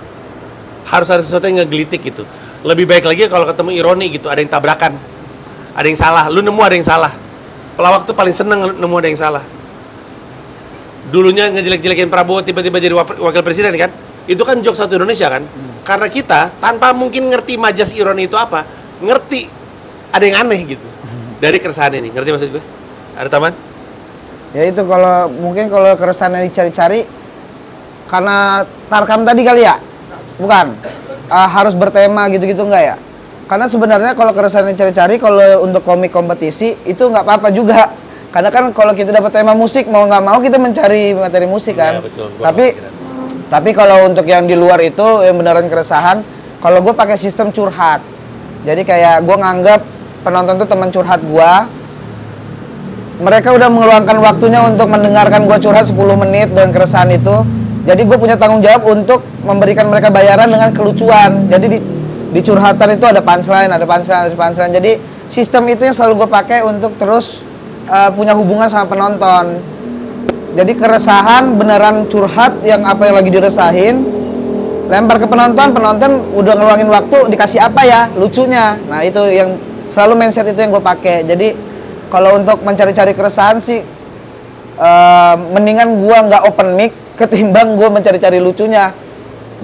Harus ada sesuatu yang ngegelitik gitu. Lebih baik lagi kalau ketemu ironi gitu. Ada yang tabrakan. Ada yang salah. Lu nemu ada yang salah. Pelawak tuh paling seneng nemu ada yang salah. Dulunya ngejelek-jelekin Prabowo tiba-tiba jadi wakil presiden kan? Itu kan joke satu Indonesia kan? Karena kita tanpa mungkin ngerti majas ironi itu apa, ngerti ada yang aneh gitu dari keresahan ini. Ngerti maksud gue? Ada taman? Ya itu kalau keresahan yang dicari-cari karena tarkam tadi kali ya? Bukan? Harus bertema gitu-gitu enggak ya? Karena sebenarnya kalau keresahan yang dicari-cari kalau untuk komik kompetisi itu nggak apa-apa juga. Karena kan kalau kita dapat tema musik mau nggak mau kita mencari materi musik kan. Ya, betul. Tapi kalau untuk yang di luar itu yang beneran keresahan, kalau gue pakai sistem curhat. Jadi kayak gue nganggap penonton tuh teman curhat gue. Mereka udah mengeluarkan waktunya untuk mendengarkan gue curhat 10 menit dengan keresahan itu. Jadi gue punya tanggung jawab untuk memberikan mereka bayaran dengan kelucuan. Jadi di curhatan itu ada punchline. Jadi sistem itu yang selalu gue pakai untuk terus punya hubungan sama penonton. Jadi keresahan beneran curhat yang apa yang lagi diresahin, lempar ke penonton udah ngeluangin waktu, dikasih apa ya lucunya. Nah itu yang selalu mindset itu yang gue pakai. Jadi kalau untuk mencari-cari keresahan sih mendingan gue nggak open mic ketimbang gue mencari-cari lucunya.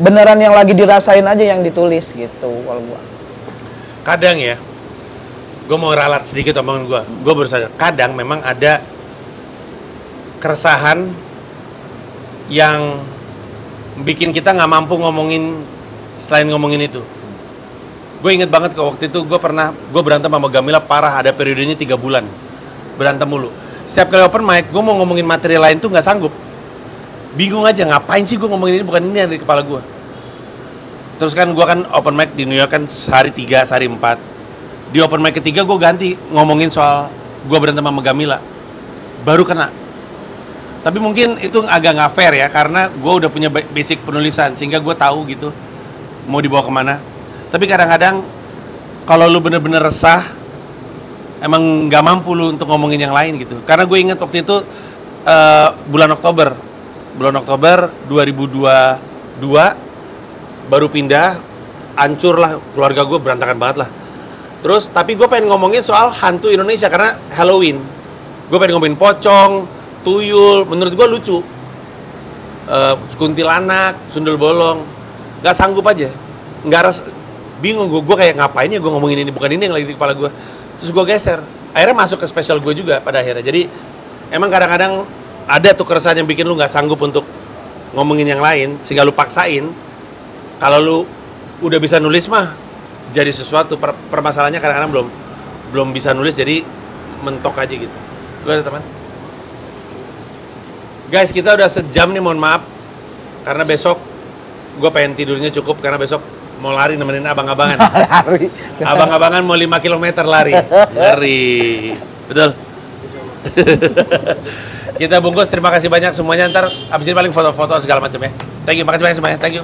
Beneran yang lagi dirasain aja yang ditulis gitu kalau gue. Kadang ya, gue mau ralat sedikit omongan gue baru sadar. Kadang memang ada keresahan yang bikin kita nggak mampu ngomongin selain ngomongin itu. Gue inget banget kok waktu itu gue berantem sama Gamila parah, ada periodenya 3 bulan berantem mulu. Setiap kali open mic gue mau ngomongin materi lain tuh nggak sanggup, bingung aja ngapain sih gue ngomongin ini, bukan ini yang ada di kepala gue. Terus kan gue kan open mic di New York kan sehari 3, sehari 4. Di open mic ketiga gue ganti ngomongin soal gue berantem sama Gamila, baru kena. Tapi mungkin itu agak nggak fair ya, karena gue udah punya basic penulisan sehingga gue tahu gitu mau dibawa kemana. Tapi kadang-kadang kalau lu bener-bener resah, emang nggak mampu lu untuk ngomongin yang lain gitu. Karena gue inget waktu itu bulan Oktober 2022 baru pindah, hancur lah keluarga gue, berantakan banget lah. Terus tapi gue pengen ngomongin soal hantu Indonesia karena Halloween. Gue pengen ngomongin pocong, tuyul, menurut gue lucu. kuntilanak, sundul bolong, nggak sanggup aja, bingung gue kayak ngapain ya gue ngomongin ini, bukan ini yang lagi di kepala gue, terus gue geser, akhirnya masuk ke spesial gue juga pada akhirnya. Jadi emang kadang-kadang ada tuh keresahan yang bikin lu nggak sanggup untuk ngomongin yang lain, sehingga lu paksain. Kalau lu udah bisa nulis mah jadi sesuatu. Permasalahannya kadang-kadang belum bisa nulis, jadi mentok aja gitu. Lu ada teman? Guys, kita udah sejam nih, mohon maaf. Karena besok gue pengen tidurnya cukup, karena besok mau lari nemenin abang-abangan. Lari. Abang-abangan mau 5 km lari. Ngeri. Betul? Kita bungkus, terima kasih banyak semuanya. Ntar abis ini paling foto-foto segala macam ya. Thank you, makasih banyak semuanya. Thank you.